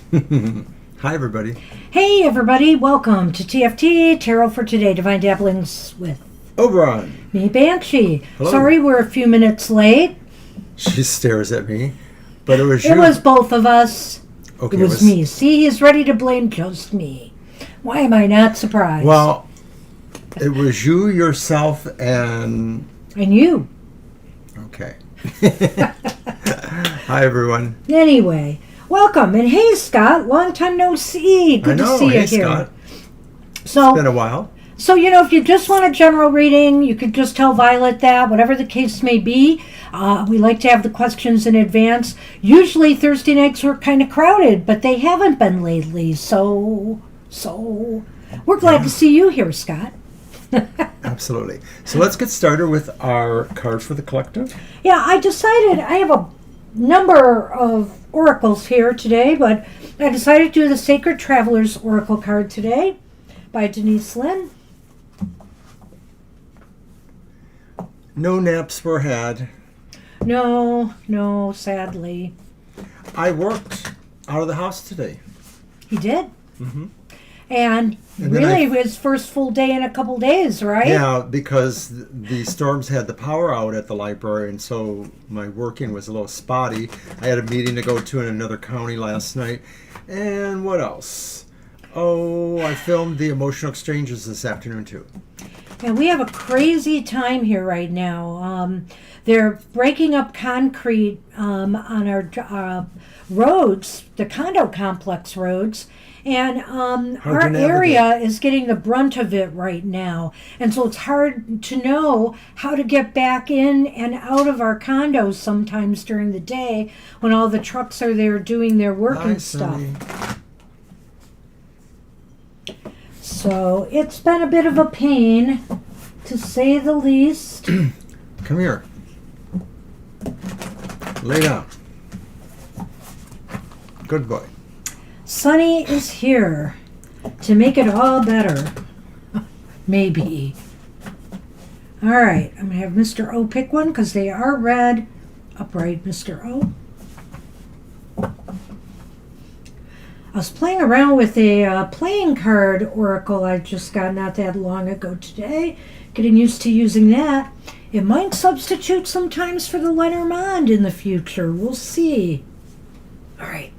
Hi, everybody. Hey everybody, welcome to TFT, Tarot for Today, Divine Dabblings with Oberon. me, Banshee. Hello. Sorry we're a few minutes late. She stares at me, but it was you. It was both of us. Okay, It was me. See, he's ready to blame just me. Why am I not surprised? Well, it was you, yourself, and you. Okay. Hi, everyone. Anyway, welcome. And hey, Scott, long time no see. Good to see you here. Scott. So, It's been a while. So, if you just want a general reading, you could just tell Violet that, whatever the case may be. We like to have the questions in advance. Usually Thursday nights were kind of crowded, but they haven't been lately. So we're glad to see you here, Scott. Absolutely. So let's get started with our card for the collective. Yeah, I decided I have a number of oracles here today, but I decided to do the Sacred Traveler's Oracle card today by Denise Lynn. No naps were had. No, sadly. I worked out of the house today. He did? Mm-hmm. And really, his first full day in a couple days, right? Yeah, because the storms had the power out at the library, and so my working was a little spotty. I had a meeting to go to in another county last night. And what else? Oh, I filmed the emotional exchanges this afternoon, too. And we have a crazy time here right now. They're breaking up concrete on our roads, the condo complex roads, and our area is getting the brunt of it right now. And so it's hard to know how to get back in and out of our condos sometimes during the day when all the trucks are there doing their work and stuff. So it's been a bit of a pain, to say the least. Come here. Lay down. Good boy. Sunny is here to make it all better. Maybe. All right, I'm going to have Mr. O pick one because they are red. Upright, Mr. O. I was playing around with a playing card oracle I just got not that long ago today. Getting used to using that. It might substitute sometimes for the Lenormand in the future. We'll see. All right.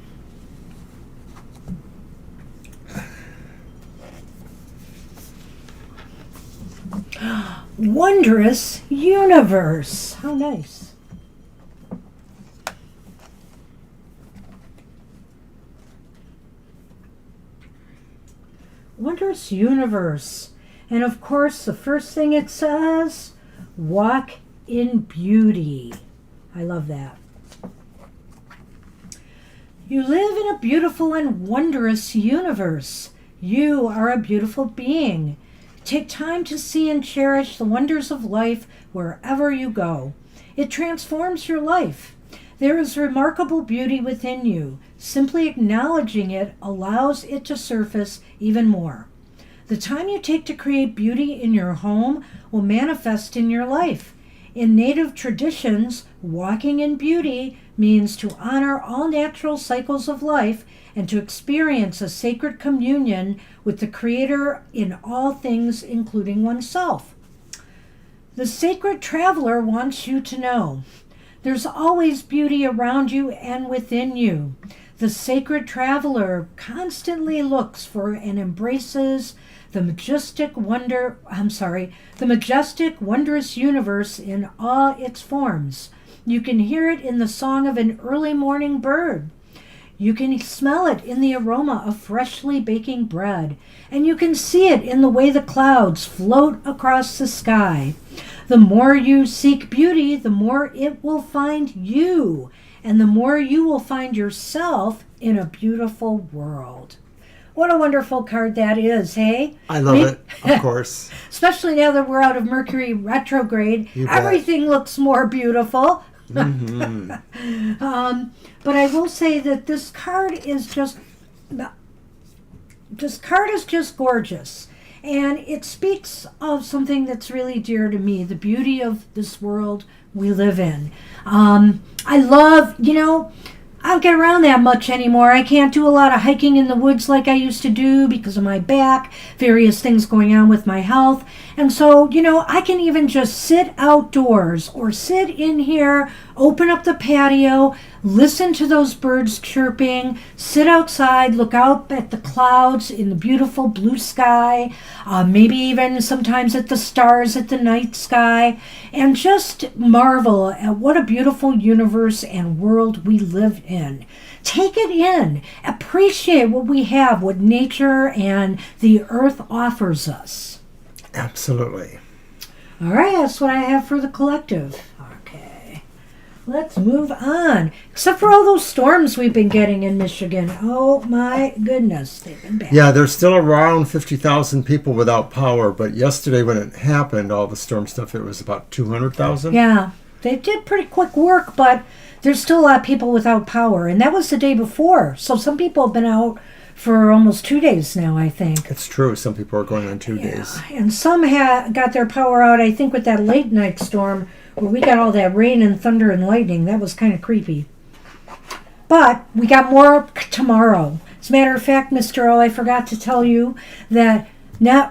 Wondrous universe. How nice. Wondrous universe. And of course, the first thing it says, walk in beauty. I love that. You live in a beautiful and wondrous universe. You are a beautiful being. Take time to see and cherish the wonders of life wherever you go. It transforms your life. There is remarkable beauty within you. Simply acknowledging it allows it to surface even more. The time you take to create beauty in your home will manifest in your life. In native traditions, walking in beauty means to honor all natural cycles of life and to experience a sacred communion with the Creator in all things, including oneself. The Sacred Traveler wants you to know there's always beauty around you and within you. The Sacred Traveler constantly looks for and embraces the majestic, wondrous universe in all its forms. You can hear it in the song of an early morning bird. You can smell it in the aroma of freshly baking bread. And you can see it in the way the clouds float across the sky. The more you seek beauty, the more it will find you. And the more you will find yourself in a beautiful world. What a wonderful card that is, hey? I love it, of course. Especially now that we're out of Mercury retrograde. Everything looks more beautiful. Mm-hmm. But I will say that this card is just gorgeous. And it speaks of something that's really dear to me, the beauty of this world we live in. I love, I don't get around that much anymore. I can't do a lot of hiking in the woods like I used to do because of my back, various things going on with my health. And so, I can even just sit outdoors or sit in here, open up the patio, listen to those birds chirping, sit outside, look out at the clouds in the beautiful blue sky, maybe even sometimes at the stars at the night sky, and just marvel at what a beautiful universe and world we live in. Take it in. Appreciate what we have, what nature and the earth offers us. Absolutely. All right, that's what I have for the collective. Okay, let's move on. Except for all those storms we've been getting in Michigan. Oh my goodness, they've been bad. Yeah, there's still around 50,000 people without power, but yesterday when it happened, all the storm stuff, it was about 200,000. Yeah, they did pretty quick work, but there's still a lot of people without power. And that was the day before. So some people have been out for almost 2 days now, I think. It's true. Some people are going on 2 days. And some got their power out, I think, with that late night storm where we got all that rain and thunder and lightning. That was kind of creepy. But we got more tomorrow. As a matter of fact, Mr. O, I forgot to tell you that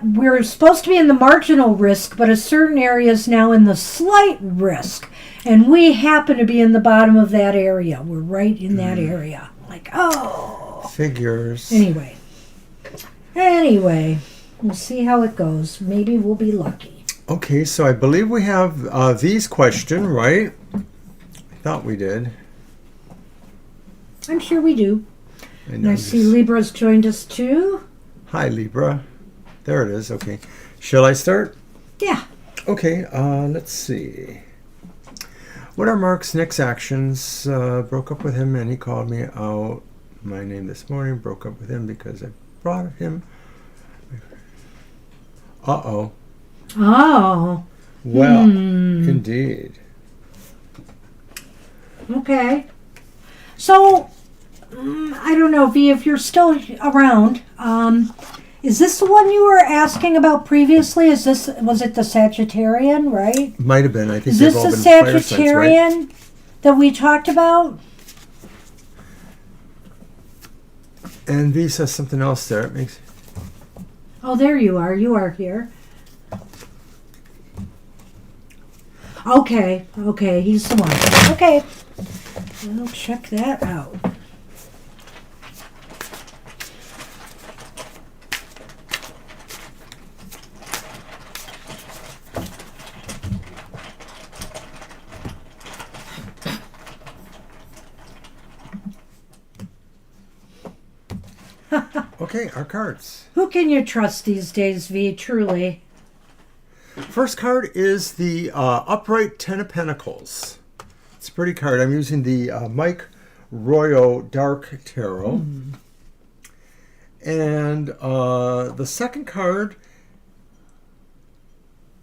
we're supposed to be in the marginal risk, but a certain area is now in the slight risk. And we happen to be in the bottom of that area. We're right in that area. Like, oh. Figures. Anyway, we'll see how it goes. Maybe we'll be lucky. Okay, so I believe we have V's question, right? I thought we did. I'm sure we do. And I see Libra's joined us too. Hi, Libra. There it is. Okay. Shall I start? Yeah. Okay, let's see. What are Mark's next actions? Broke up with him and he called me out my name this morning. Broke up with him because I brought him. Uh-oh. Oh. Well, indeed. Okay. So, I don't know, V, if you're still around, is this the one you were asking about previously? Was it the Sagittarian, right? Might have been. I think is they've this all the been fire signs, Sagittarian right? that we talked about? And V says something else there. It makes. Oh, there you are. You are here. Okay, he's the one. Okay, I'll check that out. Okay, our cards. Who can you trust these days, V? Truly. First card is the upright Ten of Pentacles. It's a pretty card. I'm using the Mike Royo Dark Tarot. And the second card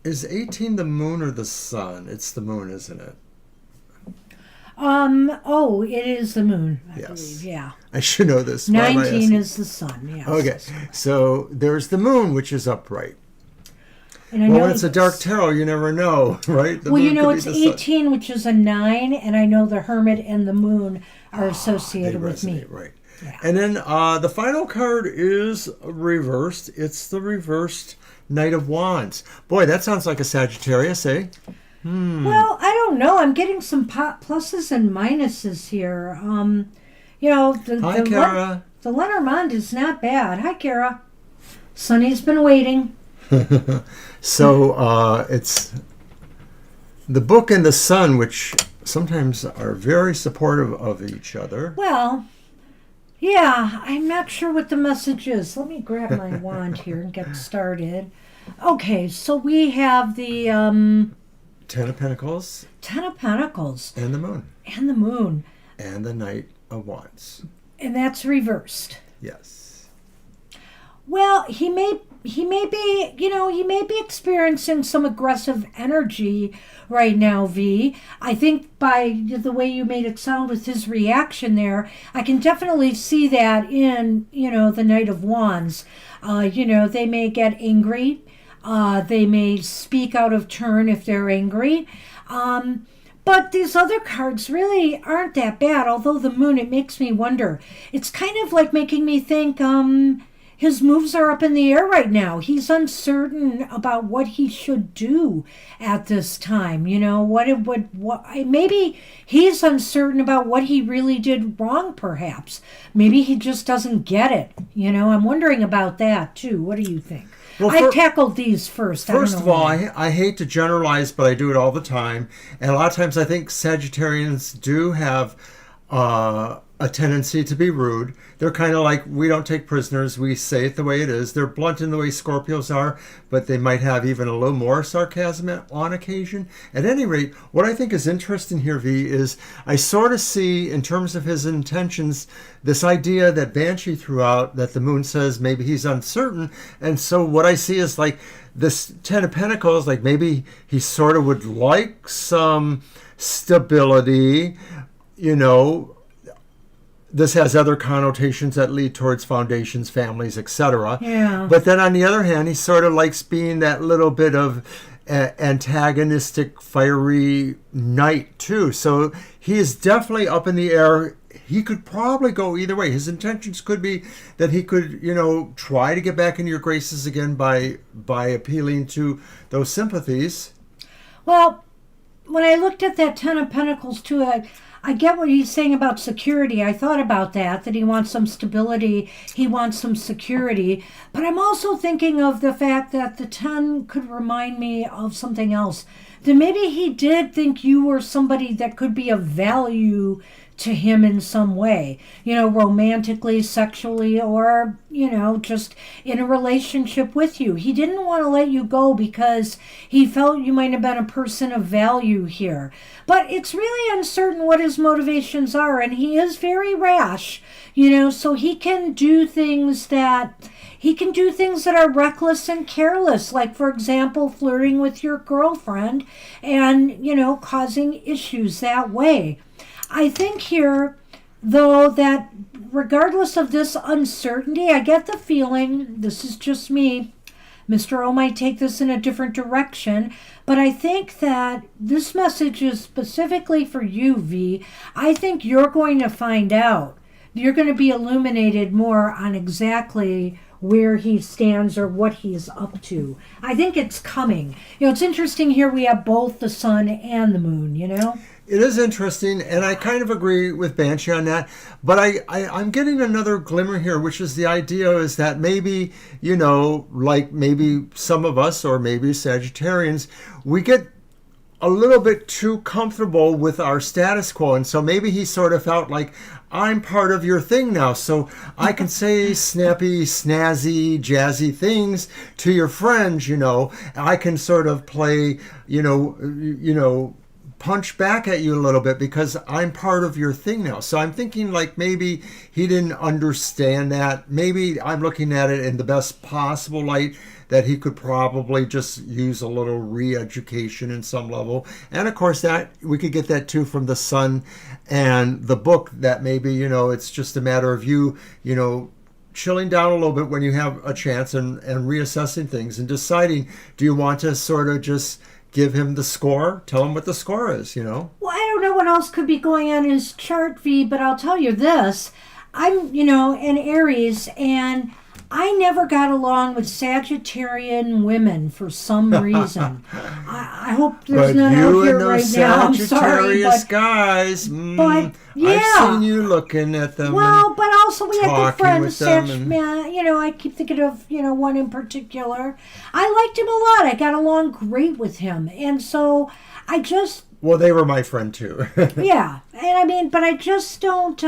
is 18 the moon or the sun? It's the moon, isn't it? Oh, it is the moon, I Yes. believe, yeah. I should know this. Why am I 19 asking? is the sun, yes. Okay, so there's the moon, which is upright. And I Well, know when it's a dark tarot, you never know, right? The well, moon could be it's the sun. 18, which is a 9, and I know the hermit and the moon are associated They with me. resonate, right. Yeah. And then the final card is reversed. It's the reversed Knight of Wands. Boy, that sounds like a Sagittarius, eh? Well, I don't know. I'm getting some pluses and minuses here. Hi, Kara. The Lenormand is not bad. Hi, Kara. Sunny's been waiting. So it's the book and the sun, which sometimes are very supportive of each other. Well, yeah, I'm not sure what the message is. Let me grab my wand here and get started. Okay, so we have the Ten of Pentacles. Ten of Pentacles. And the moon. And the moon. And the Knight of Wands. And that's reversed. Yes. Well, he may be experiencing some aggressive energy right now, V. I think by the way you made it sound with his reaction there, I can definitely see that in, the Knight of Wands. They may get angry. They may speak out of turn if they're angry. But these other cards really aren't that bad, although the moon, it makes me wonder. It's kind of like making me think his moves are up in the air right now. He's uncertain about what he should do at this time. You know, maybe he's uncertain about what he really did wrong, perhaps. Maybe he just doesn't get it. You know, I'm wondering about that, too. What do you think? Well, I tackled these first. First of all, I hate to generalize, but I do it all the time. And a lot of times I think Sagittarians do have a tendency to be rude. They're kind of like, we don't take prisoners. We say it the way it is. They're blunt in the way Scorpios are, but they might have even a little more sarcasm on occasion. At any rate, what I think is interesting here, V, is I sort of see, in terms of his intentions, this idea that Banshee threw out, that the moon says maybe he's uncertain. And so what I see is like this Ten of Pentacles, like maybe he sort of would like some stability, you know. This has other connotations that lead towards foundations, families, etc. Yeah. But then on the other hand, he sort of likes being that little bit of antagonistic, fiery knight too. So he is definitely up in the air. He could probably go either way. His intentions could be that he could, you know, try to get back in your graces again by appealing to those sympathies. Well, when I looked at that Ten of Pentacles too, I get what he's saying about security. I thought about that he wants some stability, he wants some security. But I'm also thinking of the fact that the 10 could remind me of something else. That maybe he did think you were somebody that could be of value to him in some way, you know, romantically, sexually, or, you know, just in a relationship with you. He didn't want to let you go because he felt you might have been a person of value here. But it's really uncertain what his motivations are, and he is very rash, you know, so he can do things that are reckless and careless, like, for example, flirting with your girlfriend and, you know, causing issues that way. I think here, though, that regardless of this uncertainty, I get the feeling, this is just me, Mr. O might take this in a different direction, but I think that this message is specifically for you, V. I think you're going to find out. You're going to be illuminated more on exactly where he stands or what he's up to. I think it's coming. You know, it's interesting here we have both the sun and the moon, you know? It is interesting, and I kind of agree with Banshee on that, but I'm getting another glimmer here, which is the idea is that maybe, you know, like maybe some of us or maybe Sagittarians, we get a little bit too comfortable with our status quo, and so maybe he sort of felt like, I'm part of your thing now, so I can say snappy, snazzy, jazzy things to your friends, you know. I can sort of play, you know, punch back at you a little bit because I'm part of your thing now. So I'm thinking like maybe he didn't understand that. Maybe I'm looking at it in the best possible light that he could probably just use a little re-education in some level. And of course that we could get that too from the sun and the book, that maybe, you know, it's just a matter of you, you know, chilling down a little bit when you have a chance and reassessing things and deciding, do you want to sort of just give him the score, tell him what the score is, you know? Well, I don't know what else could be going on in his chart, V, but I'll tell you this. I'm, you know, an Aries, and I never got along with Sagittarian women for some reason. I hope there's none out here right now. I'm sorry, Sagittarius guys. But yeah, I've seen you looking at them. Well, but also we had good friends. And you know, I keep thinking of, you know, one in particular. I liked him a lot. I got along great with him, and so I just. Well, they were my friend too. Yeah, and I mean, but I just don't.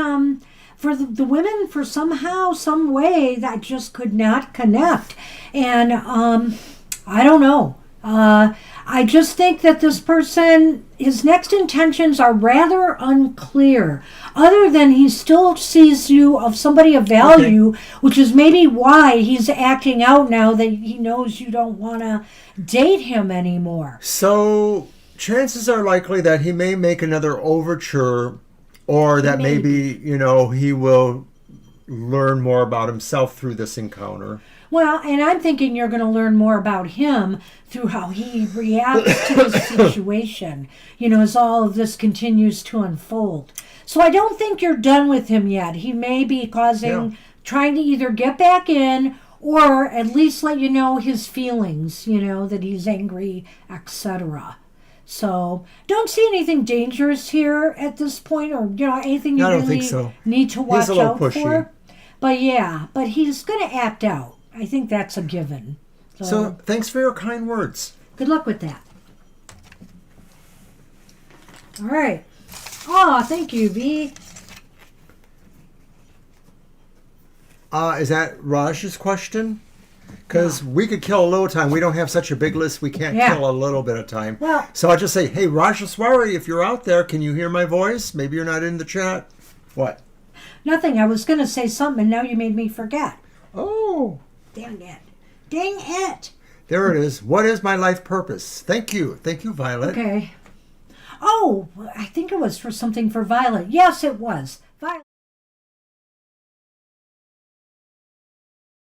For the women, for somehow, some way, that just could not connect. And I don't know. I just think that this person, his next intentions are rather unclear. Other than he still sees you of somebody of value, okay, which is maybe why he's acting out now that he knows you don't want to date him anymore. So chances are likely that he may make another overture, or that maybe, you know, he will learn more about himself through this encounter. Well, and I'm thinking you're going to learn more about him through how he reacts to the situation, as all of this continues to unfold. So I don't think you're done with him yet. He may be trying to either get back in or at least let you know his feelings, that he's angry, etc. So don't see anything dangerous here at this point, or anything you I don't really think so. need to watch He's a little out pushy. for. But he's going to act out. I think that's a given. So thanks for your kind words. Good luck with that. All right. Oh, thank you, V. Is that Raj's question? Because we could kill a little time. We don't have such a big list. We can't kill a little bit of time. Well, so I'll just say, hey, Rajaswari, if you're out there, can you hear my voice? Maybe you're not in the chat. What? nothing. I was going to say something, and now you made me forget. Oh. Dang it. Dang it. There it is. What is my life purpose? Thank you. Thank you, Violet. Okay. Oh, I think it was for something for Violet. Yes, it was. Violet.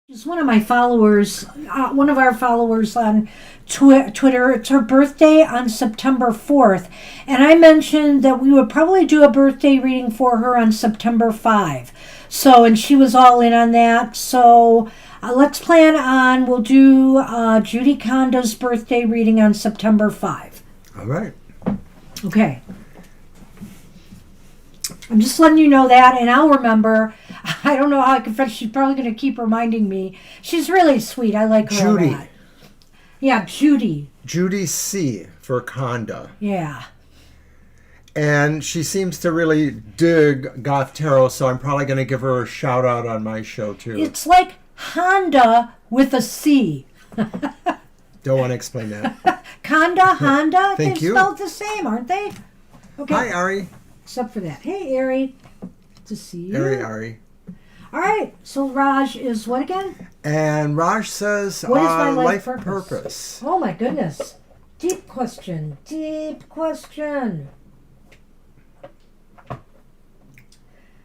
She's one of my followers, one of our followers on Twitter. It's her birthday on September 4th. And I mentioned that we would probably do a birthday reading for her on September 5. So, and she was all in on that. So let's plan on, we'll do Judy Conda's birthday reading on September 5. All right. Okay. I'm just letting you know that, and I'll remember. I don't know how I can. She's probably going to keep reminding me. She's really sweet. I like her Judy. a lot. Yeah, Judy. Judy C. for Conda. Yeah. And she seems to really dig Goth Tarot, so I'm probably going to give her a shout out on my show, too. It's like Honda with a C. Don't want to explain that. Conda, Honda, Thank they're you. spelled the same, aren't they? Okay. Hi, Ari. Except for that. Hey, Ari. To see you. Ari. All right. So Raj is what again? And Raj says, What is my life purpose? Oh, my goodness. Deep question. Deep question.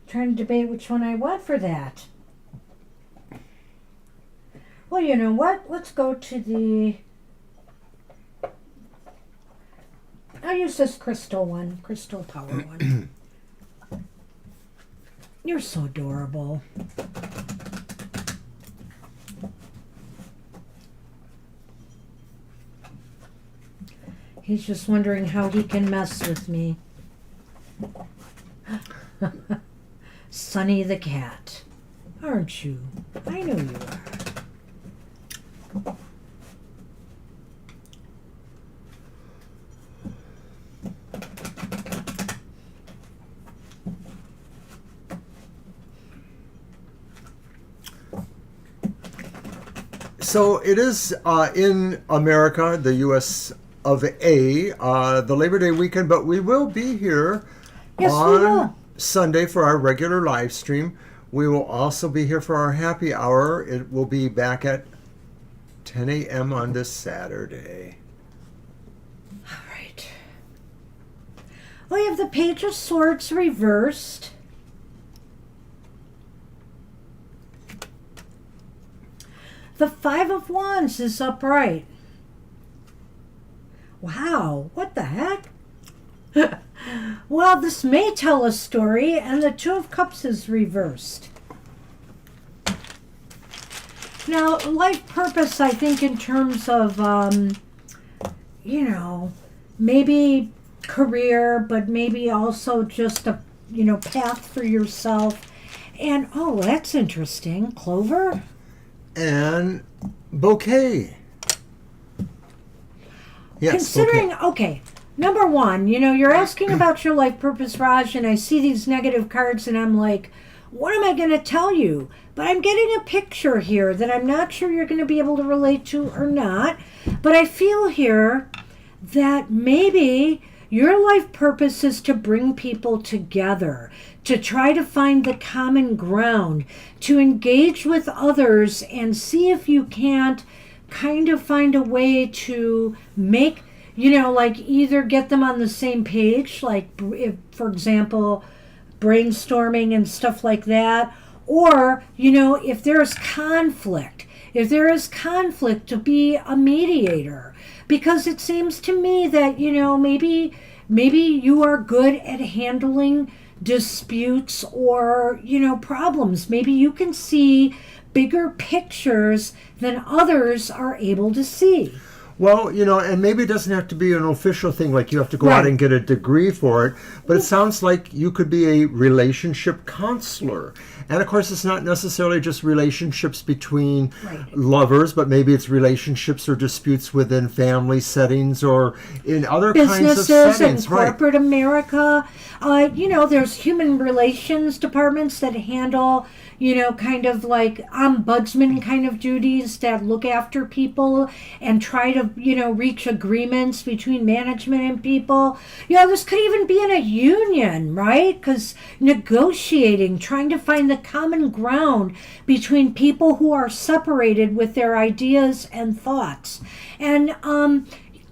Trying to debate which one I want for that. Well, you know what? Let's go to the... I'll use this crystal one. Crystal power one. You're so adorable. He's just wondering how he can mess with me. Sunny the cat. Aren't you? I know you are. So it is in America, the U.S. of A, the Labor Day weekend, but we will be here Yes, we on will. Sunday for our regular live stream. We will also be here for our happy hour. It will be back at 10 a.m. on this Saturday. All right. We have the Page of Swords reversed. The Five of Wands is upright. Wow, what the heck? Well, this may tell a story, and the Two of Cups is reversed. Now, life purpose, I think, in terms of, maybe career, but maybe also just a, path for yourself. And, oh, that's interesting. Clover? And bouquet. Yes, Considering, bouquet. okay, number one, you're asking about your life purpose, Raj, and I see these negative cards and I'm like, what am I going to tell you? But I'm getting a picture here that I'm not sure you're going to be able to relate to or not. But I feel here that maybe your life purpose is to bring people together, to try to find the common ground, to engage with others and see if you can't kind of find a way to make, like either get them on the same page, like if, for example, brainstorming and stuff like that, or, if there's conflict, If there is conflict, to be a mediator. Because it seems to me that, maybe you are good at handling disputes or, problems. Maybe you can see bigger pictures than others are able to see. Well, and maybe it doesn't have to be an official thing, like you have to go out and get a degree for it, but it sounds like you could be a relationship counselor. And of course, it's not necessarily just relationships between lovers, but maybe it's relationships or disputes within family settings or in other kinds of settings. Businesses and corporate America. There's human relations departments that handle, kind of like ombudsman kind of duties that look after people and try to, reach agreements between management and people. This could even be in a union, right? Because negotiating, trying to find the common ground between people who are separated with their ideas and thoughts. And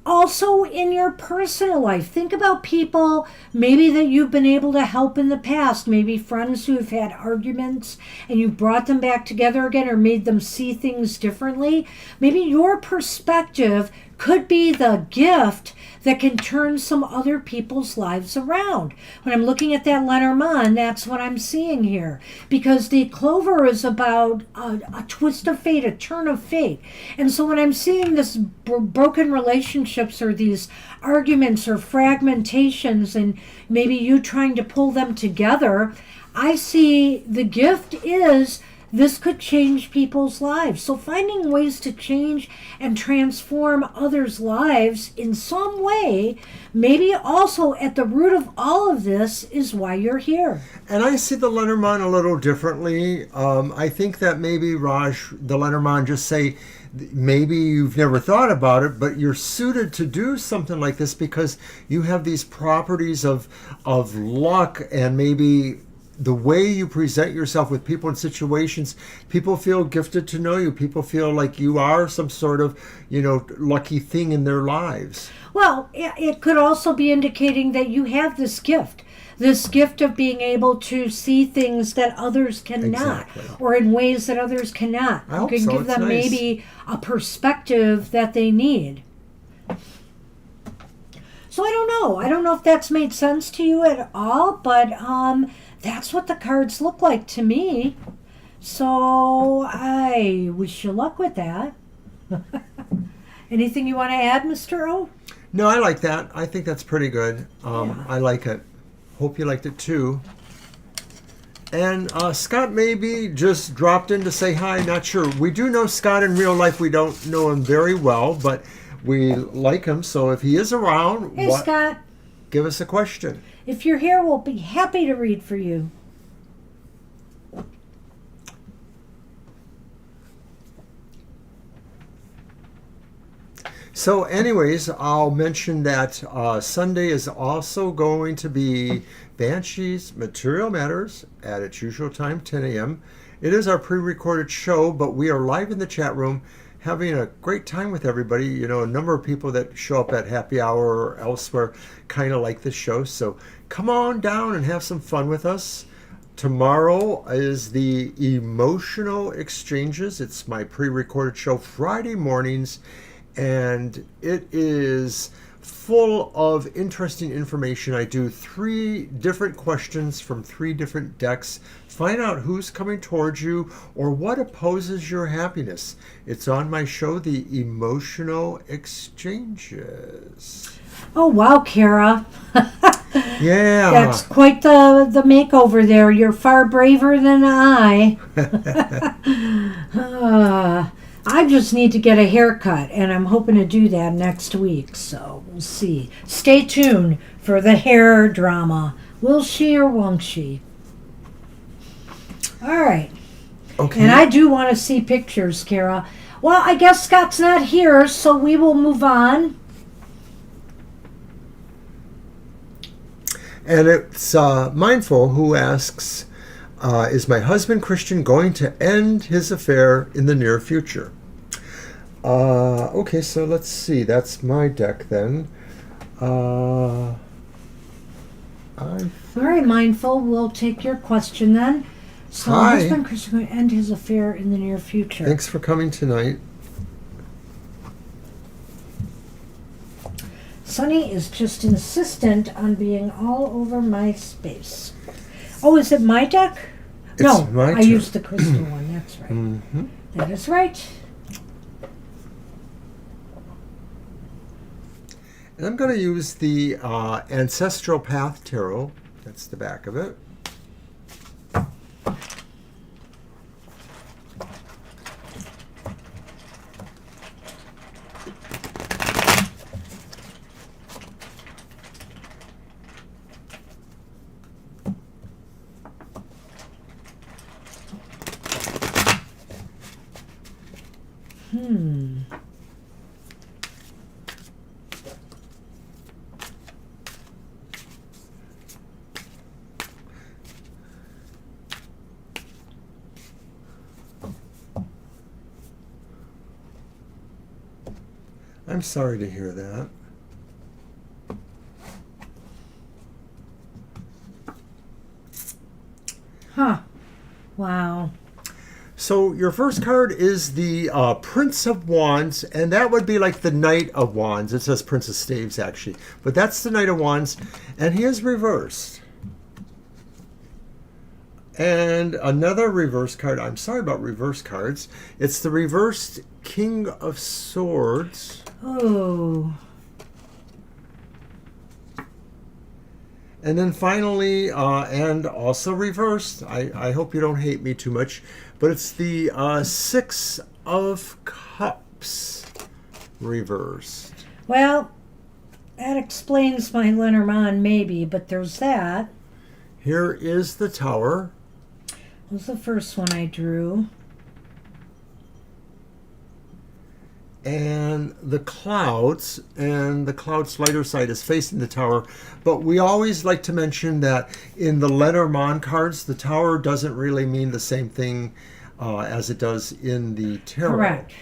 also in your personal life, think about people maybe that you've been able to help in the past, maybe friends who've had arguments and you brought them back together again or made them see things differently. Maybe your perspective could be the gift that can turn some other people's lives around. When I'm looking at that Lenormand, that's what I'm seeing here. Because the clover is about a twist of fate, a turn of fate. And so when I'm seeing this broken relationships or these arguments or fragmentations and maybe you trying to pull them together, I see the gift is this could change people's lives. So finding ways to change and transform others' lives in some way, maybe also at the root of all of this is why you're here. And I see the Lenormand a little differently. I think that maybe, Raj, the Lenormand just say, maybe you've never thought about it, but you're suited to do something like this because you have these properties of luck and maybe the way you present yourself with people and situations, people feel gifted to know you. People feel like you are some sort of, lucky thing in their lives. Well, it could also be indicating that you have this gift of being able to see things that others cannot, or in ways that others cannot. You can give them maybe a perspective that they need. So I don't know. I don't know if that's made sense to you at all, but that's what the cards look like to me. So I wish you luck with that. Anything you want to add, Mr. O? No, I like that. I think that's pretty good. I like it. Hope you liked it too. And Scott maybe just dropped in to say hi. Not sure. We do know Scott in real life. We don't know him very well, but we like him. So if he is around, hey, Scott, give us a question. If you're here, we'll be happy to read for you. So anyways, I'll mention that Sunday is also going to be Banshee's Material Matters at its usual time, 10 a.m. It is our pre-recorded show, but we are live in the chat room having a great time with everybody. A number of people that show up at happy hour or elsewhere kind of like this show. So come on down and have some fun with us. Tomorrow is the Emotional Exchanges. It's my pre-recorded show Friday mornings, and it is full of interesting information. I do 3 different questions from 3 different decks. Find out who's coming towards you or what opposes your happiness. It's on my show, The Emotional Exchanges. Oh, wow, Kara. Yeah. That's quite the makeover there. You're far braver than I. I just need to get a haircut, and I'm hoping to do that next week, so we'll see. Stay tuned for the hair drama. Will she or won't she? All right. Okay. And I do want to see pictures, Kara. Well, I guess Scott's not here, so we will move on. And it's Mindful who asks, is my husband Christian going to end his affair in the near future? Okay, so let's see. That's my deck then. All right, Mindful, we'll take your question then. So Hi. husband Chris is going to end his affair in the near future. Thanks for coming tonight. Sonny is just insistent on being all over my space. Oh, is it my deck? No, my I turn. used the crystal one. That's right. Mm-hmm. That is right. And I'm going to use the Ancestral Path Tarot. That's the back of it. I'm sorry to hear that. Huh. Wow. So your first card is the Prince of Wands, and that would be like the Knight of Wands. It says Prince of Staves, actually. But that's the Knight of Wands, and he is reversed. And another reverse card. I'm sorry about reverse cards. It's the reversed King of Swords. Oh. And then finally, and also reversed, I hope you don't hate me too much, but it's the Six of Cups reversed. Well, that explains my Lenormand, maybe, but there's that. Here is the Tower. That was the first one I drew. And the clouds, and the cloud's lighter side is facing the Tower. But we always like to mention that in the Lenormand cards, the Tower doesn't really mean the same thing as it does in the Tarot. Correct.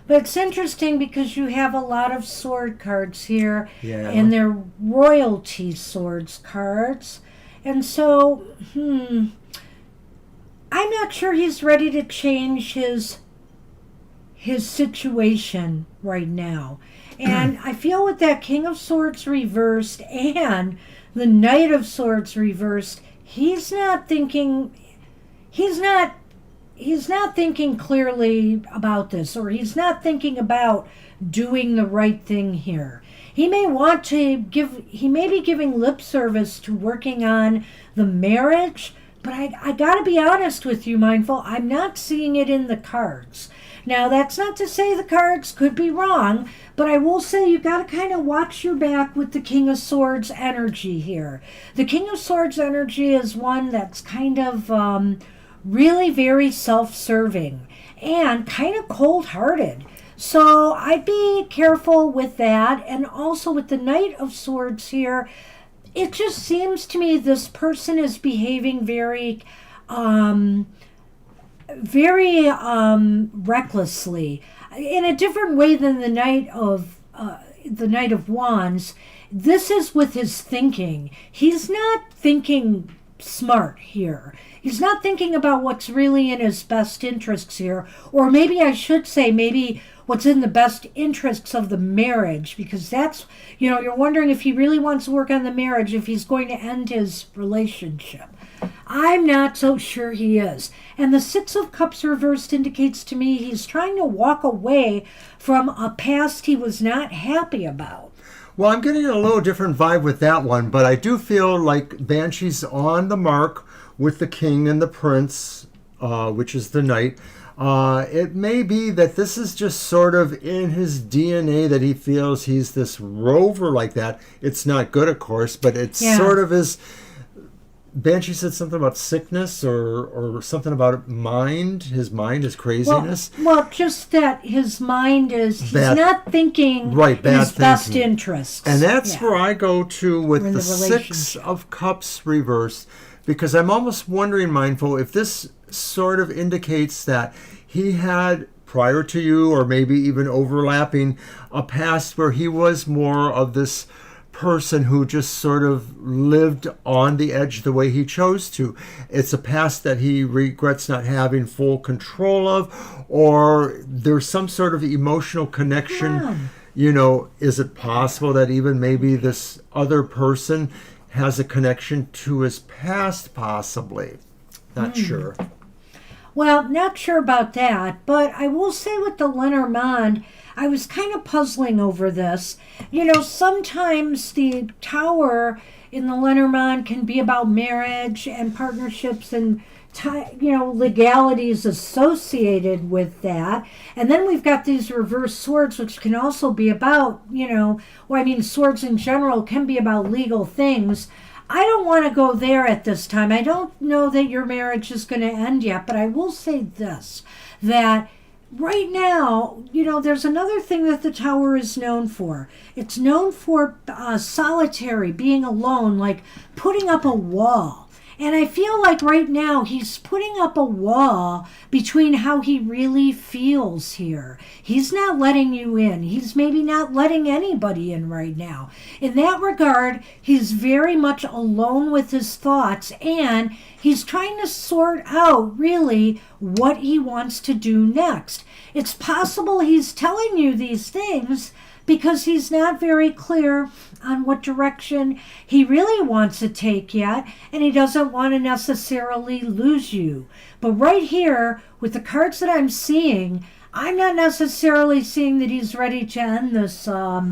But it's interesting because you have a lot of sword cards here, Yeah. and they're royalty swords cards. And so, I'm not sure he's ready to change his situation right now. And I feel with that King of Swords reversed and the Knight of Swords reversed, he's not thinking clearly about this, or he's not thinking about doing the right thing here. He may be giving lip service to working on the marriage, but I gotta be honest with you, Mindful, I'm not seeing it in the cards. Now, that's not to say the cards could be wrong, but I will say you got to kind of watch your back with the King of Swords energy here. The King of Swords energy is one that's kind of really very self-serving and kind of cold-hearted. So I'd be careful with that. And also with the Knight of Swords here, it just seems to me this person is behaving very recklessly, in a different way than the Knight of Wands. This is with his thinking. He's not thinking smart here. He's not thinking about what's really in his best interests here, or maybe I should say maybe what's in the best interests of the marriage, because that's, you're wondering if he really wants to work on the marriage, if he's going to end his relationship. I'm not so sure he is. And the Six of Cups reversed indicates to me he's trying to walk away from a past he was not happy about. Well, I'm getting a little different vibe with that one, but I do feel like Banshee's on the mark with the King and the Prince, which is the Knight. It may be that this is just sort of in his DNA, that he feels he's this rover like that. It's not good, of course, but it's sort of his... Banshee said something about sickness or something about mind, his mind, his craziness. Well, just that his mind is, he's not thinking right, in his thinking. best interests. And that's where I go to with the relationship. Six of Cups reversed, because I'm almost wondering, Mindful, if this sort of indicates that he had, prior to you, or maybe even overlapping, a past where he was more of this person who just sort of lived on the edge the way he chose to. It's a past that he regrets not having full control of, or there's some sort of emotional connection. Wow. You know, is it possible that even maybe this other person has a connection to his past, possibly? Not sure. Well, not sure about that, but I will say with the Lenormand, I was kind of puzzling over this. You know, sometimes the Tower in the Lenormand can be about marriage and partnerships and, legalities associated with that. And then we've got these reversed swords, which can also be about, swords in general can be about legal things. I don't want to go there at this time. I don't know that your marriage is going to end yet, but I will say this, that right now, there's another thing that the Tower is known for. It's known for solitary, being alone, like putting up a wall. And I feel like right now he's putting up a wall between how he really feels here. He's not letting you in. He's maybe not letting anybody in right now. In that regard, he's very much alone with his thoughts, and he's trying to sort out really what he wants to do next. It's possible he's telling you these things because he's not very clear on what direction he really wants to take yet, and he doesn't want to necessarily lose you. But right here, with the cards that I'm seeing, I'm not necessarily seeing that he's ready to end this, A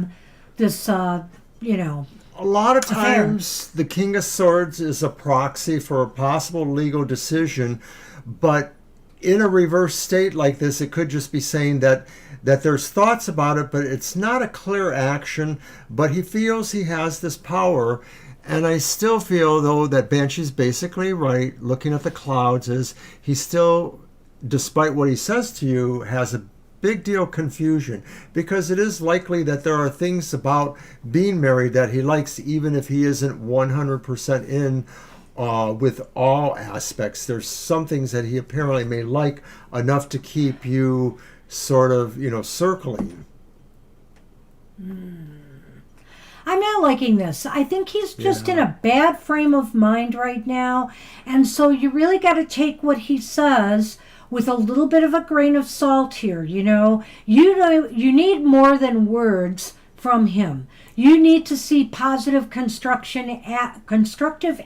lot of times, the King of Swords is a proxy for a possible legal decision, but in a reverse state like this, it could just be saying that there's thoughts about it, but it's not a clear action, but he feels he has this power. And I still feel, though, that Banshee's basically right, looking at the clouds, is he still, despite what he says to you, has a big deal confusion, because it is likely that there are things about being married that he likes, even if he isn't 100% in with all aspects. There's some things that he apparently may like enough to keep you sort of, circling. I'm not liking this. I think he's just in a bad frame of mind right now. And so you really got to take what he says with a little bit of a grain of salt here. You need more than words from him. You need to see positive constructive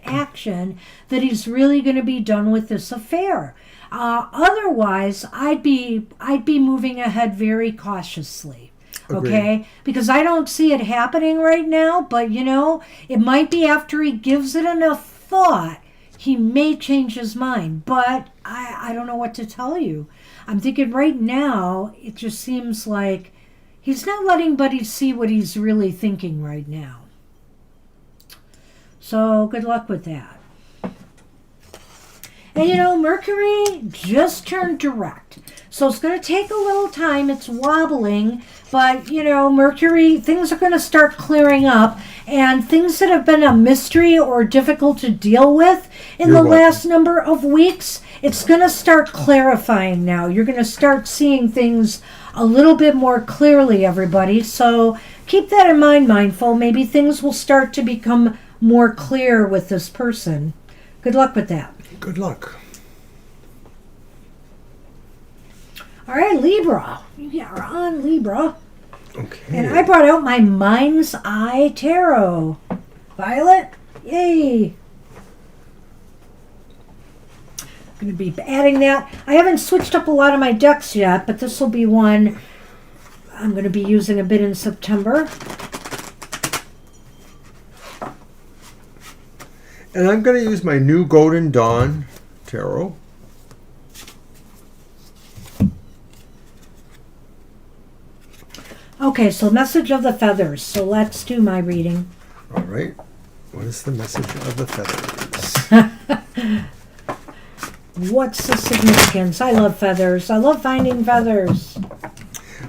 action that he's really going to be done with this affair. Otherwise, I'd be moving ahead very cautiously. Okay? Agreed. Because I don't see it happening right now, but it might be after he gives it enough thought, he may change his mind. But I don't know what to tell you. I'm thinking right now, it just seems like he's not letting anybody see what he's really thinking right now. So good luck with that. And Mercury just turned direct. So it's going to take a little time. It's wobbling. But, Mercury, things are going to start clearing up. And things that have been a mystery or difficult to deal with in the last number of weeks, it's going to start clarifying now. You're going to start seeing things a little bit more clearly, everybody. So keep that in mind, mindful. Maybe things will start to become more clear with this person. Good luck with that. Good luck. All right, Libra. You are on Libra. Okay. And I brought out my Mind's Eye Tarot. Violet, yay. I'm going to be adding that. I haven't switched up a lot of my decks yet, but this will be one I'm going to be using a bit in September. And I'm going to use my new Golden Dawn Tarot. Okay, so Message of the Feathers. So let's do my reading. All right. What is the message of the feathers? What's the significance? I love feathers. I love finding feathers.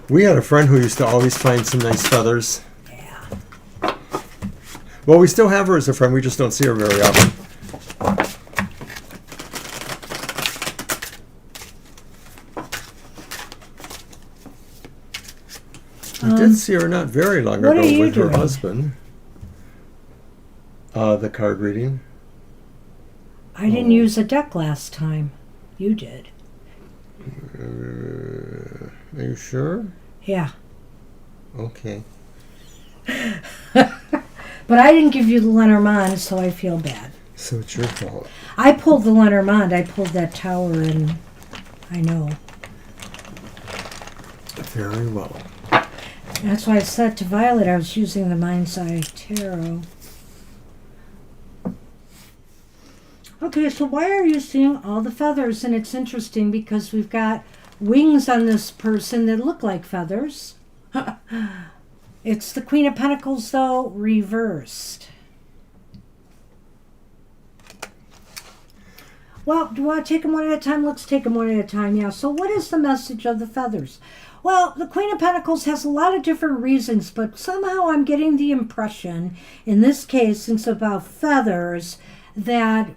We had a friend who used to always find some nice feathers. Yeah. Well, we still have her as a friend. We just don't see her very often. We did see her not very long ago with her husband. The card reading. I didn't use a deck last time. You did. Are you sure? Yeah. Okay. But I didn't give you the Lenormand, so I feel bad. So it's your fault. I pulled the Lenormand. I pulled that tower, and I know. Very well. That's why I said to Violet I was using the Mind's Eye Tarot. Okay, so why are you seeing all the feathers? And it's interesting because we've got wings on this person that look like feathers. It's the Queen of Pentacles, though, reversed. Well, do you want to take them one at a time? Let's take them one at a time, yeah. So what is the message of the feathers? Well, the Queen of Pentacles has a lot of different reasons, but somehow I'm getting the impression, in this case, since it's about feathers, that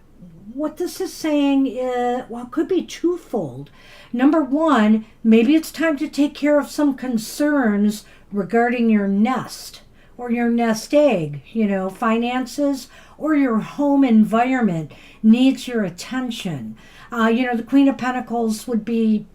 what this is saying is, well, it could be twofold. Number one, maybe it's time to take care of some concerns regarding your nest or your nest egg, finances or your home environment needs your attention. The Queen of Pentacles would be,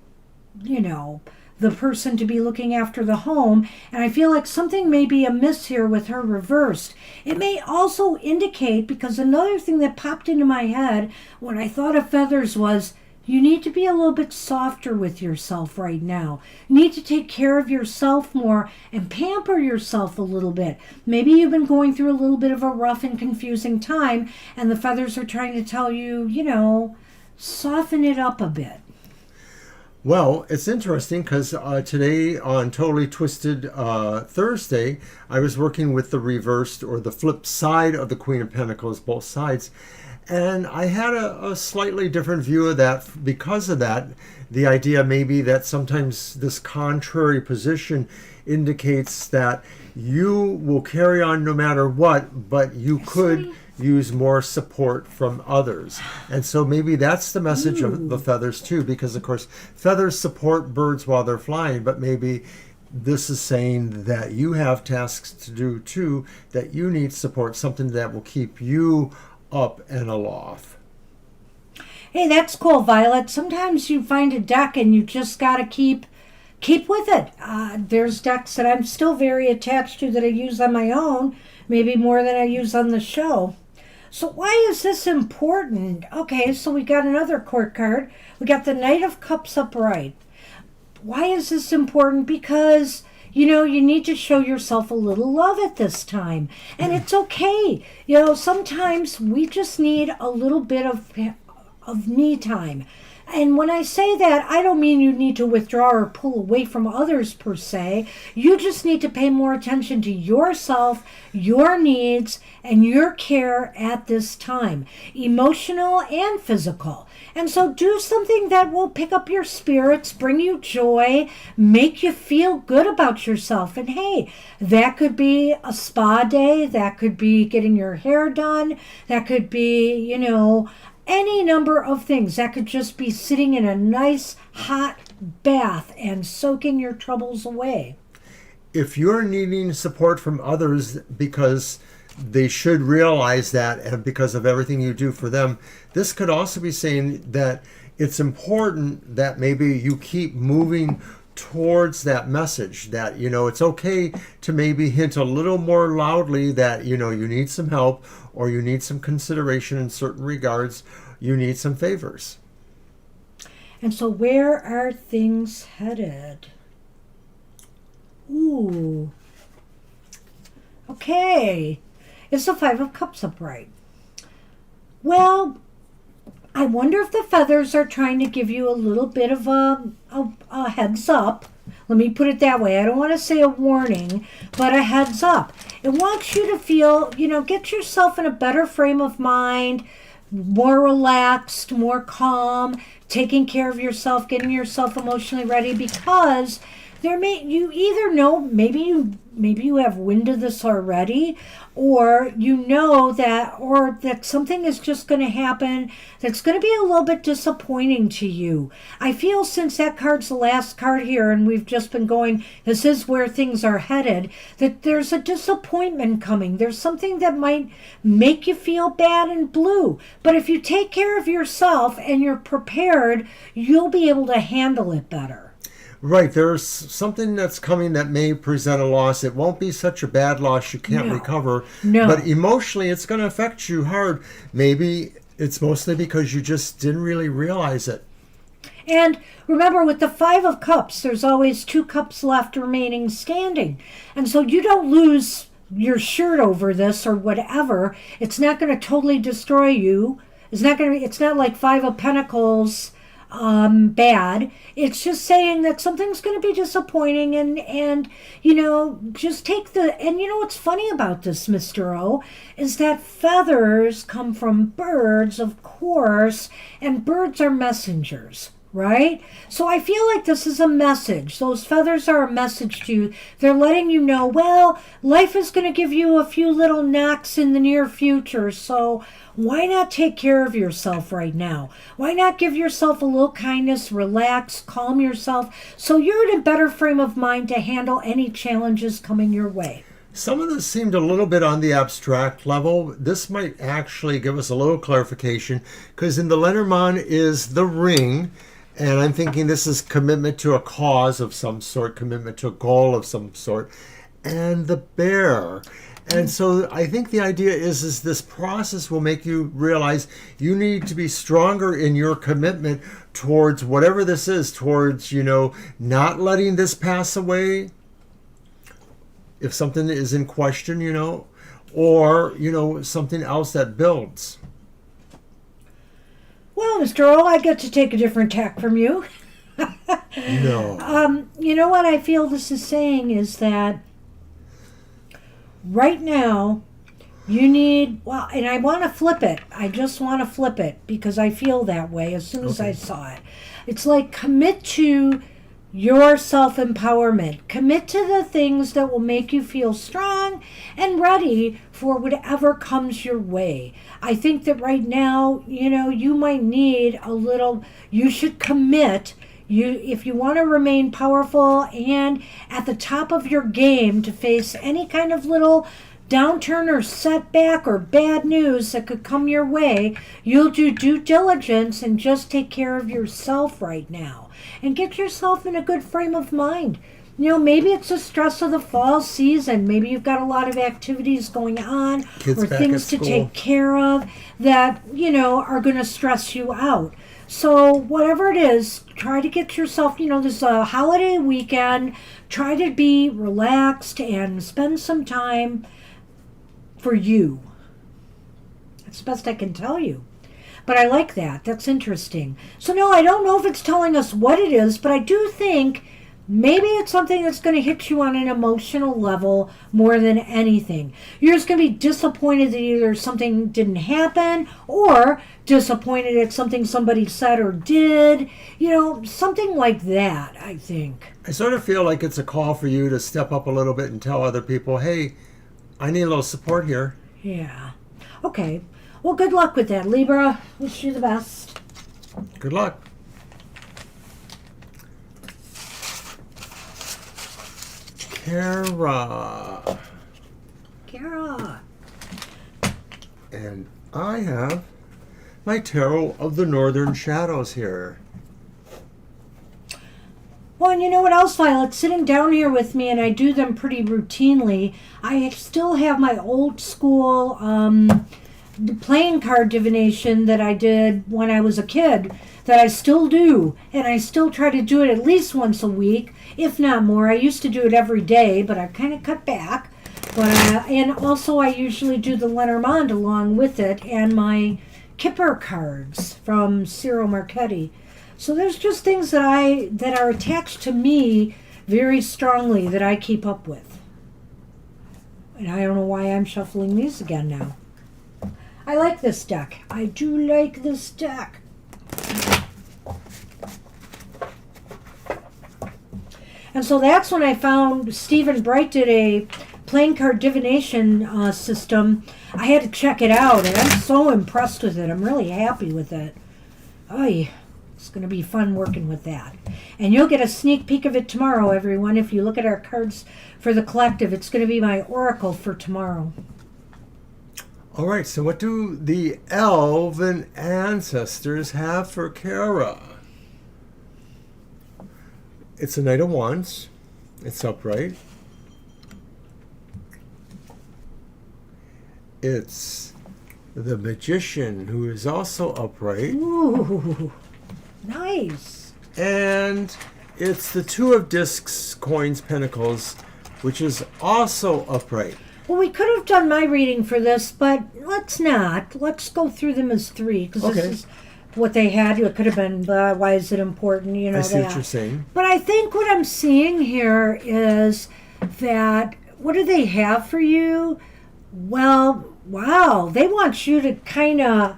the person to be looking after the home, and I feel like something may be amiss here with her reversed. It may also indicate, because another thing that popped into my head when I thought of feathers was, you need to be a little bit softer with yourself right now. You need to take care of yourself more and pamper yourself a little bit. Maybe you've been going through a little bit of a rough and confusing time, and the feathers are trying to tell you, soften it up a bit. Well, it's interesting because today on Totally Twisted Thursday, I was working with the reversed or the flip side of the Queen of Pentacles, both sides. And I had a slightly different view of that because of that. The idea maybe that sometimes this contrary position indicates that you will carry on no matter what, but you could use more support from others. And so maybe that's the message of the feathers too, because of course feathers support birds while they're flying, but maybe this is saying that you have tasks to do too, that you need support, something that will keep you up and aloft. Hey, that's cool, Violet. Sometimes you find a deck and you just got to keep with it. There's decks that I'm still very attached to that I use on my own, maybe more than I use on the show. So why is this important? Okay, so we got another court card. We got the Knight of Cups upright. Why is this important? Because you need to show yourself a little love at this time. And it's okay. Sometimes we just need a little bit of me time. And when I say that, I don't mean you need to withdraw or pull away from others per se. You just need to pay more attention to yourself, your needs, and your care at this time, emotional and physical. And so do something that will pick up your spirits, bring you joy, make you feel good about yourself. And hey, that could be a spa day, that could be getting your hair done, that could be, any number of things. That could just be sitting in a nice hot bath and soaking your troubles away. If you're needing support from others because they should realize that, and because of everything you do for them, this could also be saying that it's important that maybe you keep moving towards that message, that it's okay to maybe hint a little more loudly that you need some help, or you need some consideration in certain regards, you need some favors. And so where are things headed? Ooh. Okay. It's the Five of Cups upright. Well, I wonder if the feathers are trying to give you a little bit of a heads up. Let me put it that way. I don't want to say a warning, but a heads up. It wants you to feel, get yourself in a better frame of mind, more relaxed, more calm, taking care of yourself, getting yourself emotionally ready, because You either know, maybe you have wind of this already, or you know that something is just going to happen that's going to be a little bit disappointing to you. I feel, since that card's the last card here and we've just been going, this is where things are headed, that there's a disappointment coming. There's something that might make you feel bad and blue. But if you take care of yourself and you're prepared, you'll be able to handle it better. Right, there's something that's coming that may present a loss. It won't be such a bad loss you can't recover. No. But emotionally, it's going to affect you hard. Maybe it's mostly because you just didn't really realize it. And remember, with the Five of Cups, there's always 2 cups left remaining standing. And so you don't lose your shirt over this or whatever. It's not going to totally destroy you. It's not like Five of Pentacles bad. It's just saying that something's going to be disappointing, and just take and what's funny about this, Mr. O, is that feathers come from birds, of course, and birds are messengers. Right? So I feel like this is a message. Those feathers are a message to you. They're letting you know, well, life is going to give you a few little knocks in the near future. So why not take care of yourself right now? Why not give yourself a little kindness, relax, calm yourself, so you're in a better frame of mind to handle any challenges coming your way? Some of this seemed a little bit on the abstract level. This might actually give us a little clarification, because in the Lenormand is the ring. And I'm thinking this is commitment to a cause of some sort, commitment to a goal of some sort, and the bear. And so I think the idea is this process will make you realize you need to be stronger in your commitment towards whatever this is, towards, not letting this pass away if something is in question, or, something else that builds. Well, Mr. O, I get to take a different tack from you. No. You know what I feel this is saying is that right now you need, and I want to flip it. I just want to flip it because I feel that way as soon as I saw it. It's like, commit to your self-empowerment. Commit to the things that will make you feel strong and ready for whatever comes your way. I think that right now, you might need you should commit. If you want to remain powerful and at the top of your game to face any kind of little downturn or setback or bad news that could come your way, you'll do due diligence and just take care of yourself right now. And get yourself in a good frame of mind. Maybe it's the stress of the fall season. Maybe you've got a lot of activities going on Kids or things to take care of that, are going to stress you out. So whatever it is, try to get yourself, this is a holiday weekend. Try to be relaxed and spend some time for you. That's the best I can tell you. But I like that. That's interesting. So no, I don't know if it's telling us what it is, but I do think maybe it's something that's going to hit you on an emotional level more than anything. You're just going to be disappointed that either something didn't happen or disappointed at something somebody said or did. Something like that, I think. I sort of feel like it's a call for you to step up a little bit and tell other people, hey, I need a little support here. Yeah. Okay. Well, good luck with that, Libra. Wish you the best. Good luck. Kara. And I have my Tarot of the Northern Shadows here. Well, and you know what else, Violet? Sitting down here with me, and I do them pretty routinely, I still have my old school playing card divination that I did when I was a kid that I still do, and I still try to do it at least once a week, if not more. I used to do it every day, but I've kind of cut back. And also I usually do the Lenormand along with it, and my Kipper cards from Ciro Marchetti. So there's just things that are attached to me very strongly that I keep up with. And I don't know why I'm shuffling these again now. I like this deck. I do like this deck. And so that's when I found Stephen Bright did a playing card divination system. I had to check it out, and I'm so impressed with it. I'm really happy with it. Oy, it's going to be fun working with that. And you'll get a sneak peek of it tomorrow, everyone. If you look at our cards for the collective, it's going to be my oracle for tomorrow. All right, so what do the elven ancestors have for Kara? It's a Knight of Wands. It's upright. It's the Magician, who is also upright. Ooh, nice. And it's the Two of Discs, Coins, Pentacles, which is also upright. Well, we could have done my reading for this, but let's not. Let's go through them as three, because Okay. this is what they had. It could have been, why is it important, you know, I see that. what you're saying. But I think what I'm seeing here is that, what do they have for you? Well, wow, they want you to kind of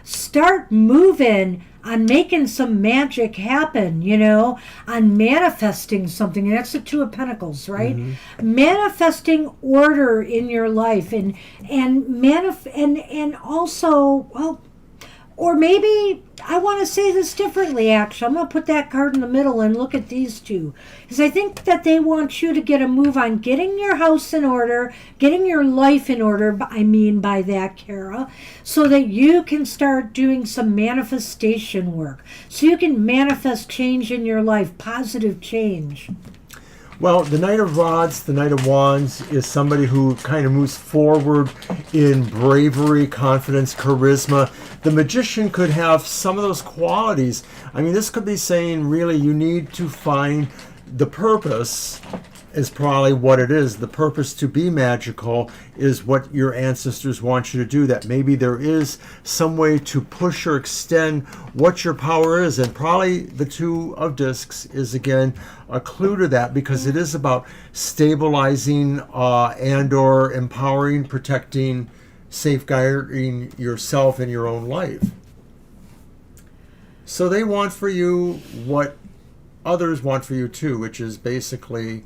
start moving on making some magic happen, you know, on manifesting something. And that's the Two of Pentacles, right? Mm-hmm. Manifesting order in your life and also, well, or maybe I want to say this differently, actually. I'm going to put that card in the middle and look at these two. Because I think that they want you to get a move on getting your house in order, getting your life in order, I mean by that, Kara, so that you can start doing some manifestation work. So you can manifest change in your life, positive change. Well, the Knight of Rods, the Knight of Wands, is somebody who kind of moves forward in bravery, confidence, charisma. The Magician could have some of those qualities. I mean, this could be saying, really, you need to find the purpose is probably what it is. The purpose to be magical is what your ancestors want you to do. That maybe there is some way to push or extend what your power is. And probably the Two of Discs is, again, a clue to that, because it is about stabilizing and or empowering, protecting, safeguarding yourself in your own life. So they want for you what others want for you too, which is basically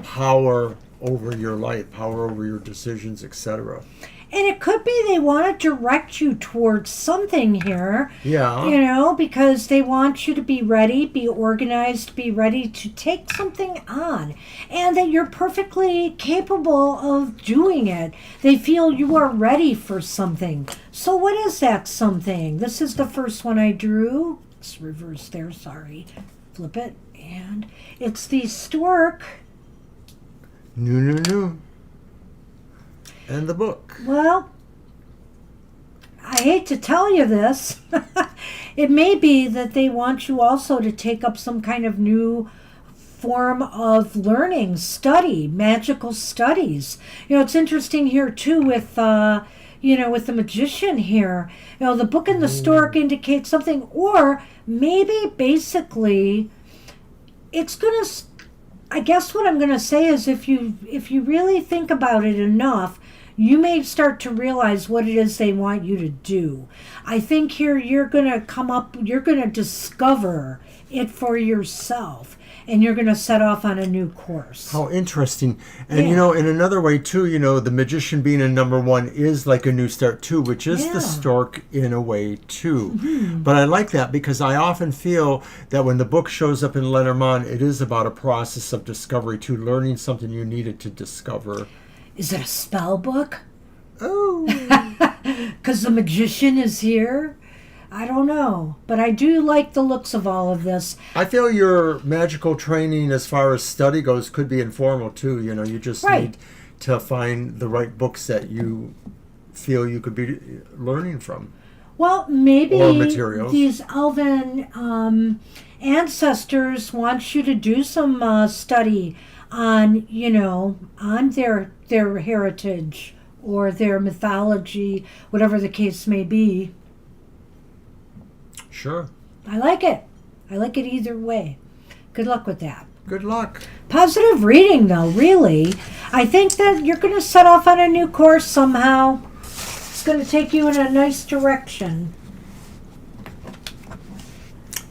power over your life, power over your decisions, etc. And it could be they want to direct you towards something here. Yeah. You know, because they want you to be ready, be organized, be ready to take something on. And that you're perfectly capable of doing it. They feel you are ready for something. So what is that something? This is the first one I drew. It's reversed there, sorry. Flip it. And it's the stork. No. And the book. Well, I hate to tell you this. It may be that they want you also to take up some kind of new form of learning, study, magical studies. You know, it's interesting here too with, with the Magician here. You know, the book and the stork indicate something, or maybe basically it's going to, I guess what I'm going to say is if you really think about it enough, you may start to realize what it is they want you to do. I think here you're going to discover it for yourself, and you're going to set off on a new course. How interesting. And, in another way, too, the Magician being in number one is like a new start, too, which is the stork in a way, too. Mm-hmm. But I like that because I often feel that when the book shows up in Lenormand, it is about a process of discovery, too, learning something you needed to discover. Is it a spell book? Oh. Because the Magician is here? I don't know, but I do like the looks of all of this. I feel your magical training as far as study goes could be informal too. You just need to find the right books that you feel you could be learning from. Well, maybe or materials. These elven ancestors want you to do some study on, on their heritage or their mythology, whatever the case may be. Sure. I like it. I like it either way. Good luck with that. Good luck. Positive reading, though, really. I think that you're going to set off on a new course somehow. It's going to take you in a nice direction.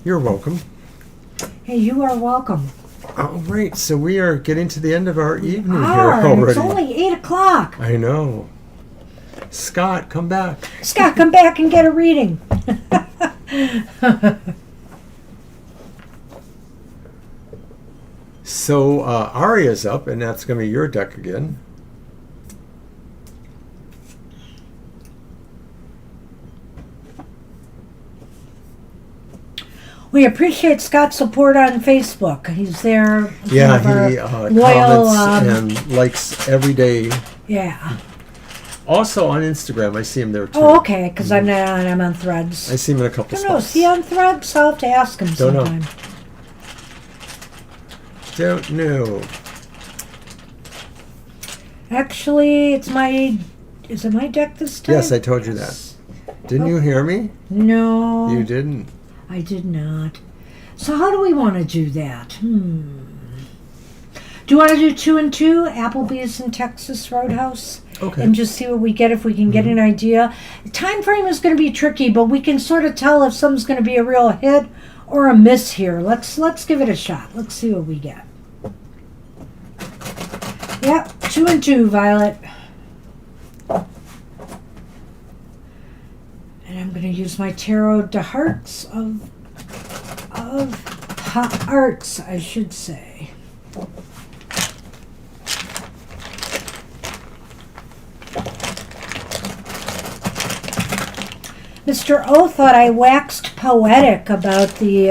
You're welcome. Hey, you are welcome. All right, so we are getting to the end of our evening here And already. it's only 8 o'clock. I know. Scott, come back. Scott, come back and get a reading. So Aria's up, and that's going to be your deck again. We appreciate Scott's support on Facebook. He's there. Yeah, he loyal, comments and likes every day. Yeah. Also on Instagram, I see him there too. Oh, okay, because I'm not on. I'm on Threads. I see him in a couple I don't know. spots. Is he on Threads? I'll have to ask him Don't know. sometime. Don't know. Actually, it's my... Is it my deck this time? Yes, I told you that. Didn't you hear me? No. You didn't. I did not. So how do we want to do that? Do you want to do 2 and 2? Applebee's and Texas Roadhouse? Okay. And just see what we get, if we can get an idea. The time frame is going to be tricky, but we can sort of tell if something's going to be a real hit or a miss here. Let's give it a shot. Let's see what we get. Yep, 2 and 2, Violet. And I'm going to use my Tarot de Hearts of Hearts, I should say. Mr. O thought I waxed poetic about the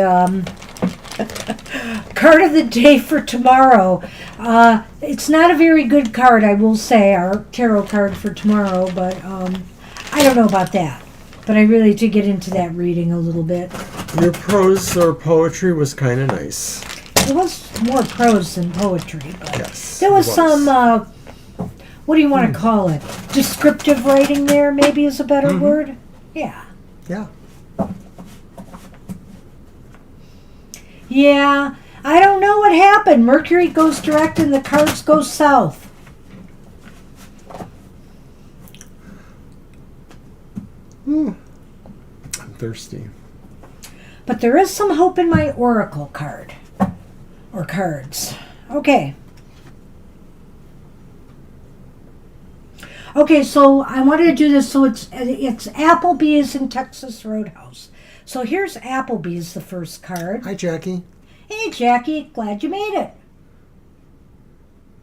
card of the day for tomorrow. It's not a very good card, I will say, our tarot card for tomorrow, but I don't know about that. But I really did get into that reading a little bit. Your prose or poetry was kind of nice. It was more prose than poetry, but Yes. there was it some, what do you want to call it? Descriptive writing there, maybe is a better word? Yeah. Yeah. Yeah, I don't know what happened. Mercury goes direct and the cards go south. I'm thirsty. But there is some hope in my oracle card. Or cards. Okay. Okay, so I wanted to do this so it's Applebee's and Texas Roadhouse. So here's Applebee's, the first card. Hi, Jackie. Hey, Jackie, glad you made it.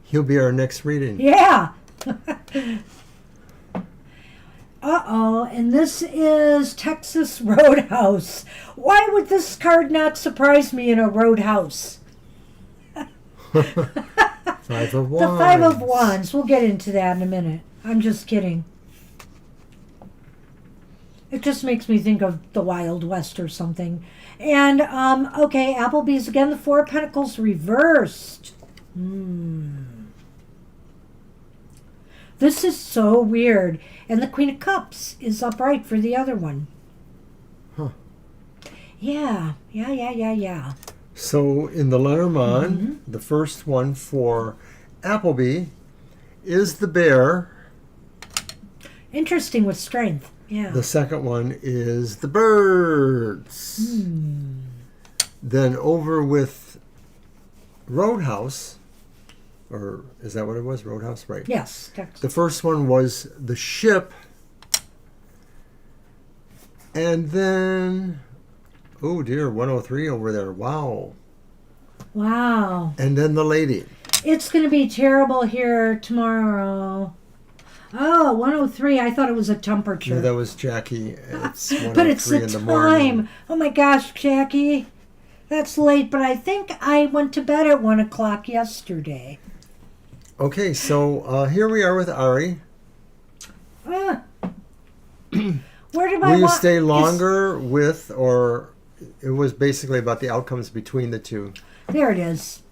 He'll be our next reading. Yeah. Uh-oh, and this is Texas Roadhouse. Why would this card not surprise me in a roadhouse? 5 of Wands. The 5 of Wands. We'll get into that in a minute. I'm just kidding. It just makes me think of the Wild West or something. And, okay, Applebee's again, the 4 of Pentacles reversed. This is so weird. And the Queen of Cups is upright for the other one. Huh. Yeah. So in the Lenormand, the first one for Appleby is the bear. Interesting with strength. Yeah. The second one is the birds. Then over with Roadhouse, or is that what it was? Roadhouse, right? Yes. Texas. The first one was the ship. And then, oh dear, 103 over there. Wow. And then the lady. It's going to be terrible here tomorrow. Oh, 103. I thought it was a temperature. No, that was Jackie. It's 103 but it's the in the time. morning. Oh my gosh, Jackie. That's late, but I think I went to bed at 1 o'clock yesterday. Okay, so here we are with Ari. Where do I Will you want... stay longer with, or it was basically about the outcomes between the two? There it is.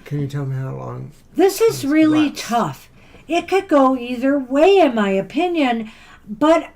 Can you tell me how long? This is really tough. It could go either way, in my opinion, but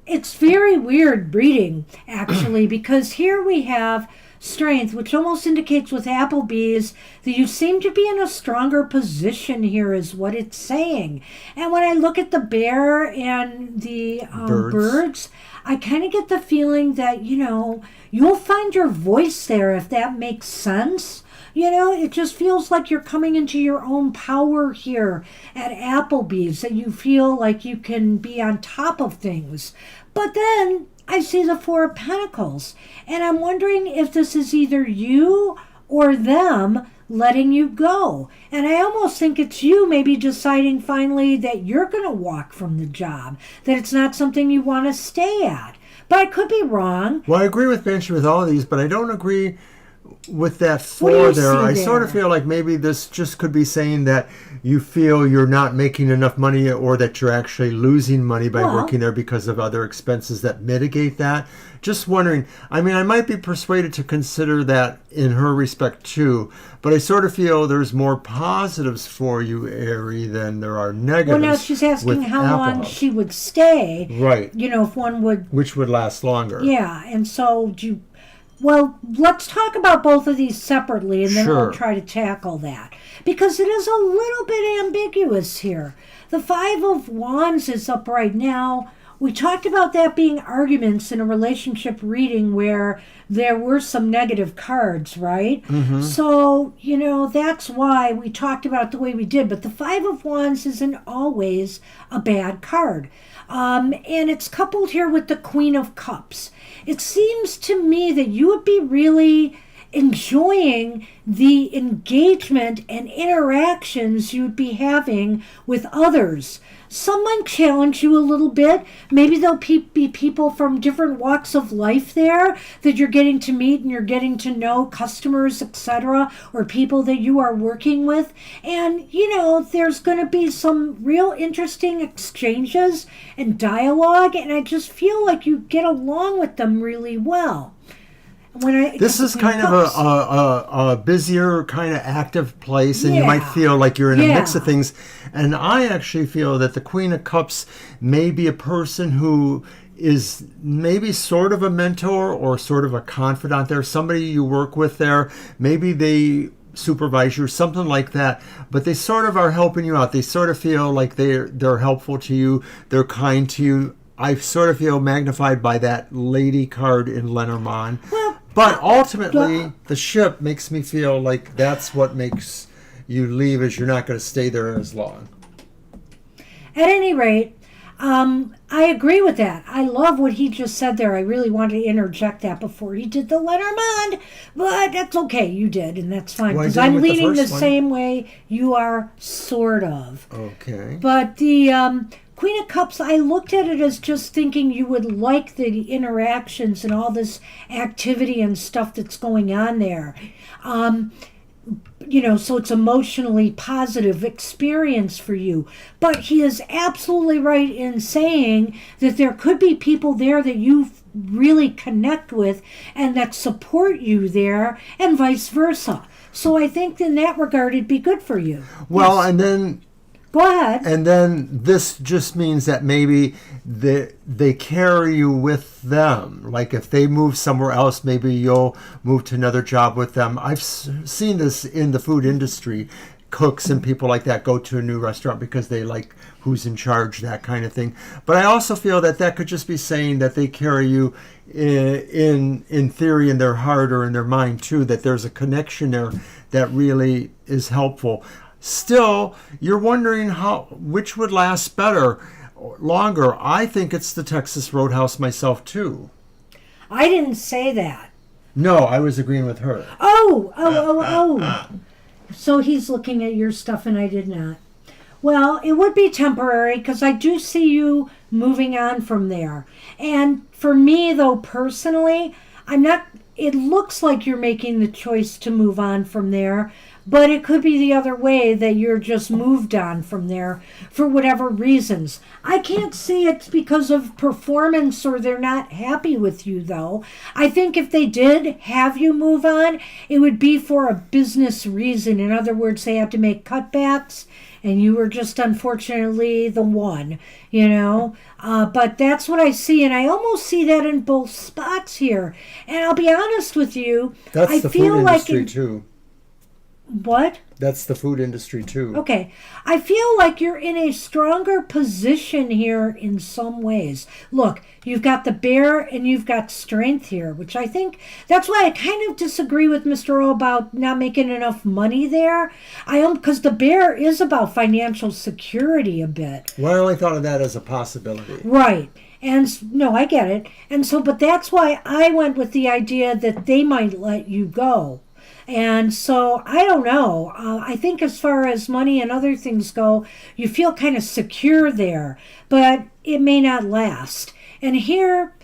it's very weird reading, actually, because here we have strength, which almost indicates with Applebee's that you seem to be in a stronger position here, is what it's saying. And when I look at the bear and the birds, I kind of get the feeling that, you'll find your voice there, if that makes sense. It just feels like you're coming into your own power here at Applebee's, that you feel like you can be on top of things. But then I see the Four of Pentacles, and I'm wondering if this is either you or them letting you go. And I almost think it's you maybe deciding finally that you're going to walk from the job, that it's not something you want to stay at. But I could be wrong. Well, I agree with Banshee with all of these, but I don't agree with that four there. I sort of feel like maybe this just could be saying that you feel you're not making enough money, or that you're actually losing money by working there because of other expenses that mitigate that. Just wondering, I might be persuaded to consider that in her respect too, but I sort of feel there's more positives for you, Ari, than there are negatives. Well, now she's asking how long she would stay. Right. If one would... Which would last longer. Yeah, and so Well, let's talk about both of these separately, and then we'll try to tackle that. Because it is a little bit ambiguous here. The Five of Wands is up right now. We talked about that being arguments in a relationship reading where there were some negative cards, right? Mm-hmm. So, that's why we talked about it the way we did. But the Five of Wands isn't always a bad card. And it's coupled here with the Queen of Cups. It seems to me that you would be really enjoying the engagement and interactions you'd be having with others. Some might challenge you a little bit. Maybe there'll be people from different walks of life there that you're getting to meet, and you're getting to know customers, etc., or people that you are working with. And, there's going to be some real interesting exchanges and dialogue, and I just feel like you get along with them really well. This is kind of a busier, kind of active place, and you might feel like you're in a mix of things. And I actually feel that the Queen of Cups may be a person who is maybe sort of a mentor or sort of a confidant there, somebody you work with there. Maybe they supervise you or something like that, but they sort of are helping you out. They sort of feel like they're helpful to you, they're kind to you. I sort of feel magnified by that lady card in Lenormand. But ultimately, the ship makes me feel like that's what makes you leave, is you're not going to stay there as long. At any rate, I agree with that. I love what he just said there. I really wanted to interject that before he did the Lenormand, but that's okay. You did, and that's fine. Because I'm leaning the same way you are, sort of. Okay. But the... Queen of Cups, I looked at it as just thinking you would like the interactions and all this activity and stuff that's going on there. So it's emotionally positive experience for you. But he is absolutely right in saying that there could be people there that you really connect with and that support you there, and vice versa. So I think in that regard it'd be good for you. Well, yes. And then... Go ahead. And then this just means that maybe they carry you with them. Like if they move somewhere else, maybe you'll move to another job with them. I've seen this in the food industry. Cooks and people like that go to a new restaurant because they like who's in charge, that kind of thing. But I also feel that could just be saying that they carry you in theory in their heart or in their mind too, that there's a connection there that really is helpful. Still, you're wondering which would last longer. I think it's the Texas Roadhouse myself too. I didn't say that. No, I was agreeing with her. Oh. So he's looking at your stuff and I did not. Well, it would be temporary because I do see you moving on from there. And for me, though, personally, it looks like you're making the choice to move on from there. But it could be the other way, that you're just moved on from there for whatever reasons. I can't see it's because of performance or they're not happy with you, though. I think if they did have you move on, it would be for a business reason. In other words, they had to make cutbacks and you were just unfortunately the one, you know. But that's what I see, and I almost see that in both spots here. And I'll be honest with you, That's I the feel food like industry too. what? That's the food industry too. Okay. I feel like you're in a stronger position here in some ways. Look, you've got the bear and you've got strength here, which I think that's why I kind of disagree with Mr. O about not making enough money there. Because the bear is about financial security a bit. Well, I only thought of that as a possibility. Right. No, I get it. And so, but that's why I went with the idea that they might let you go. And so I don't know. I think as far as money and other things go, you feel kind of secure there, but it may not last. And here,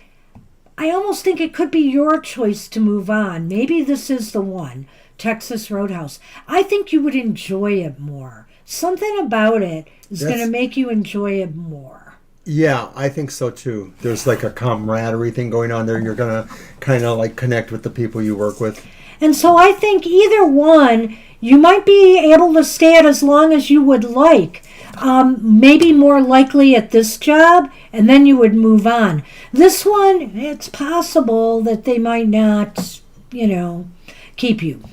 I almost think it could be your choice to move on. Maybe this is the one, Texas Roadhouse. I think you would enjoy it more. Something about it is going to make you enjoy it more. Yeah, I think so too. There's like a camaraderie thing going on there. You're going to kind of like connect with the people you work with. And so I think either one, you might be able to stay at as long as you would like. Maybe more likely at this job, and then you would move on. This one, it's possible that they might not, keep you.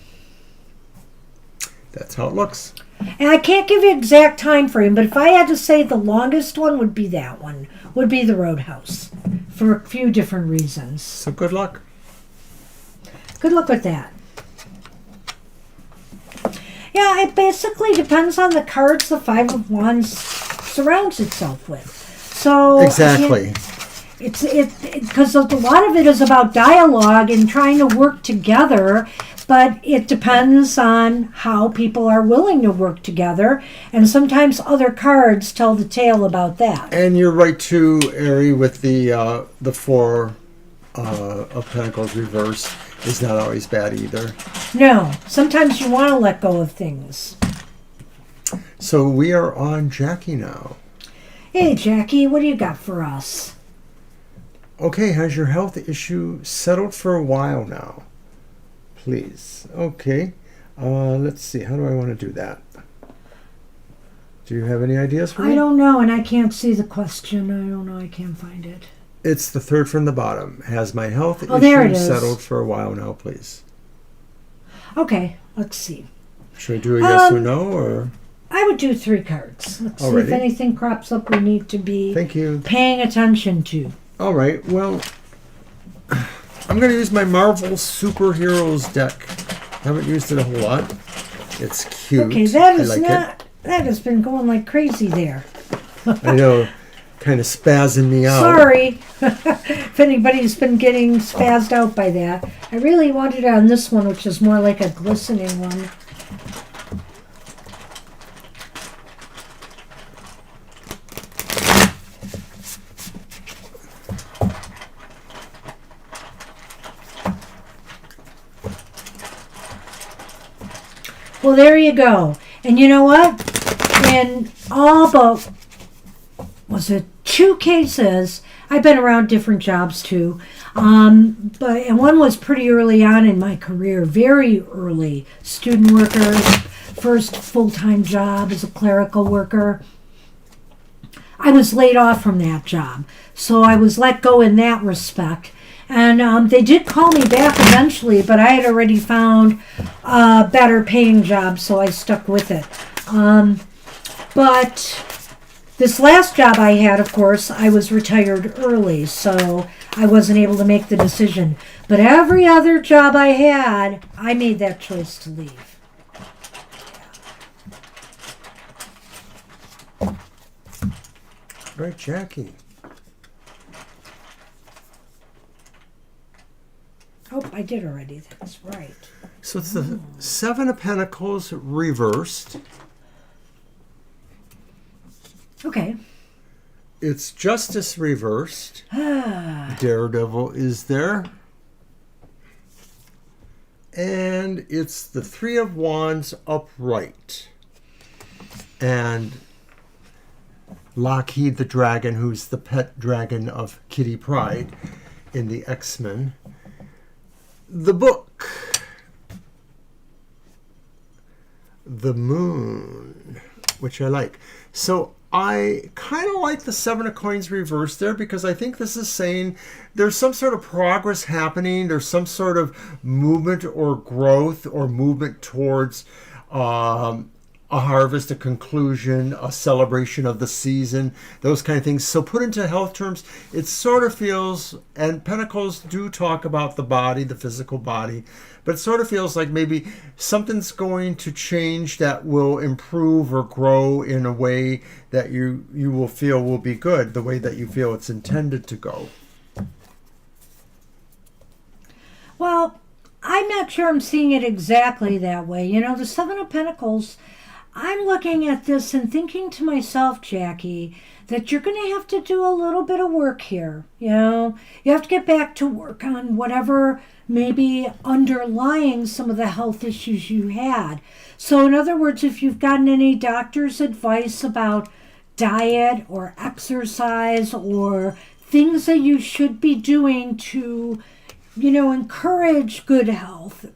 That's how it looks. And I can't give you exact time frame, but if I had to say the longest one would be that one, would be the Roadhouse, for a few different reasons. So good luck. Good luck with that. Yeah, it basically depends on the cards the Five of Wands surrounds itself with. So exactly. It's because a lot of it is about dialogue and trying to work together, but it depends on how people are willing to work together, and sometimes other cards tell the tale about that. And you're right too, Ari, with the Four of Pentacles reversed is not always bad either. No, sometimes you want to let go of things. So we are on Jackie now. Hey, Jackie, what do you got for us? Okay, has your health issue settled for a while now? Please. Okay. Let's see. How do I want to do that? Do you have any ideas for me? I don't know, and I can't see the question. I don't know. I can't find it. It's the third from the bottom. Has my health there it issue is. settled for a while now, please? Okay, let's see. Should I do a yes or no, or? I would do 3 cards. Let's see if anything crops up we need to be paying attention to. All right. Well, I'm going to use my Marvel Superheroes deck. Haven't used it a whole lot. It's cute. Okay, that has been going like crazy there. I know. Kind of spazzing me out. Sorry if anybody's been getting spazzed out by that. I really wanted it on this one, which is more like a glistening one. Well, there you go. And you know what? In all but, was it 2 cases, I've been around different jobs too, and one was pretty early on in my career, very early. Student workers, first full-time job as a clerical worker. I was laid off from that job, so I was let go in that respect. And they did call me back eventually, but I had already found a better paying job, so I stuck with it. But this last job I had, of course, I was retired early, so I wasn't able to make the decision. But every other job I had, I made that choice to leave. Right, Jackie. Oh, I did already. That's right. So it's the Seven of Pentacles reversed. Okay. It's Justice reversed. Daredevil is there. And it's the Three of Wands upright. And Lockheed the Dragon, who's the pet dragon of Kitty Pryde in the X-Men. The book. The Moon. which I like. So I kind of like the Seven of Coins reversed there, because I think this is saying there's some sort of progress happening. There's some sort of movement or growth or movement towards a harvest, a conclusion, a celebration of the season, those kind of things. So put into health terms, it sort of feels, and Pentacles do talk about the body, the physical body, but it sort of feels like maybe something's going to change that will improve or grow in a way that you will feel will be good, the way that you feel it's intended to go. Well, I'm not sure I'm seeing it exactly that way. You know, the Seven of Pentacles, I'm looking at this and thinking to myself, Jackie, that you're going to have to do a little bit of work here. You know, you have to get back to work on whatever may be underlying some of the health issues you had. So in other words, if you've gotten any doctor's advice about diet or exercise or things that you should be doing to, you know, encourage good health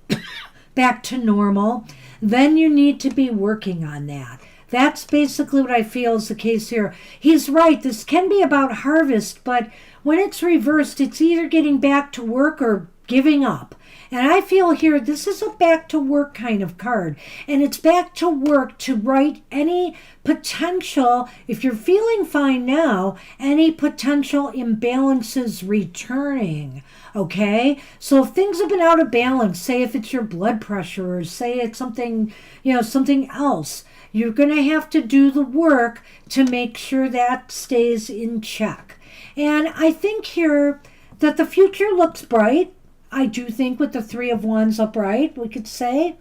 back to normal, then you need to be working on that. That's basically what I feel is the case here. He's right. This can be about harvest, but when it's reversed, it's either getting back to work or giving up. And I feel here this is a back to work kind of card. And it's back to work to right any potential, if you're feeling fine now, any potential imbalances returning. Okay? So if things have been out of balance, say if it's your blood pressure or say it's something, you know, something else, you're going to have to do the work to make sure that stays in check. And I think here that the future looks bright. I do think with the Three of Wands upright, we could say.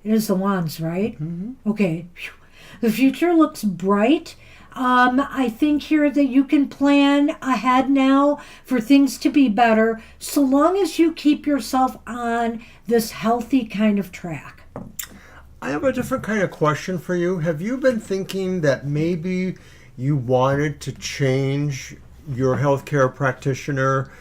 It is the Wands, right? Mm-hmm. Okay. The future looks bright. I think here that you can plan ahead now for things to be better, so long as you keep yourself on this healthy kind of track. I have a different kind of question for you. Have you been thinking that maybe you wanted to change your healthcare practitioner,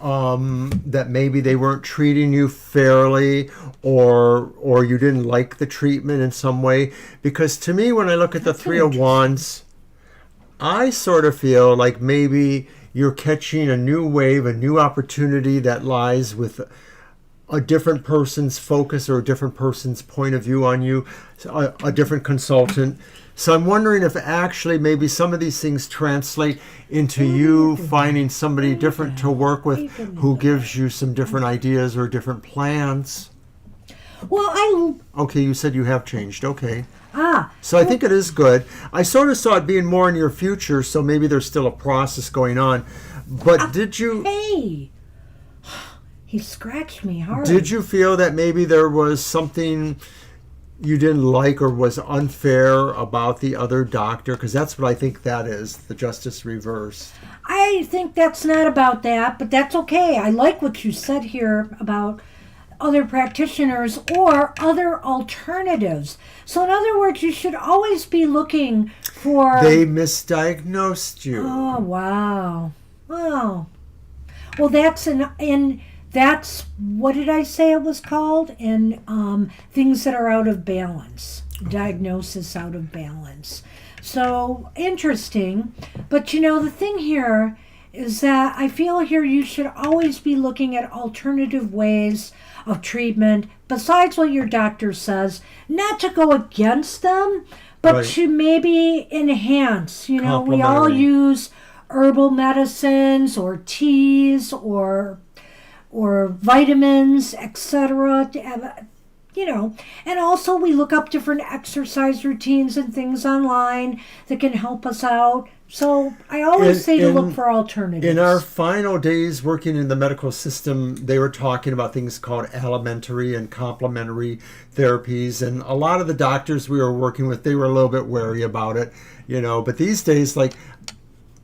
that maybe they weren't treating you fairly, or you didn't like the treatment in some way? Because to me, when I look at the Three of Wands, I sort of feel like maybe you're catching a new wave, a new opportunity that lies with a different person's focus or a different person's point of view on you, a different consultant. So I'm wondering if actually maybe some of these things translate into you finding somebody different to work with who gives you some different ideas or different plans. Well, Okay, you said you have changed. Okay. So I think it is good. I sort of saw it being more in your future, so maybe there's still a process going on. But did you... Hey! He scratched me hard. Did you feel that maybe there was something you didn't like or was unfair about the other doctor? Because that's what I think that is, the Justice reversed. I think that's not about that, but that's okay. I like what you said here about other practitioners or other alternatives. So in other words, you should always be looking for... They misdiagnosed you. Oh, wow. Wow. Well, that's that's, what did I say it was called? In things that are out of balance. Diagnosis out of balance. So, interesting. But, you know, the thing here is that I feel here you should always be looking at alternative ways of treatment besides what your doctor says. Not to go against them, but to maybe enhance. You know, we all use herbal medicines or teas or vitamins, etc. You know, and also we look up different exercise routines and things online that can help us out. So I always say to look for alternatives. In our final days working in the medical system, they were talking about things called alimentary and complementary therapies. And a lot of the doctors we were working with, they were a little bit wary about it, you know. But these days, like,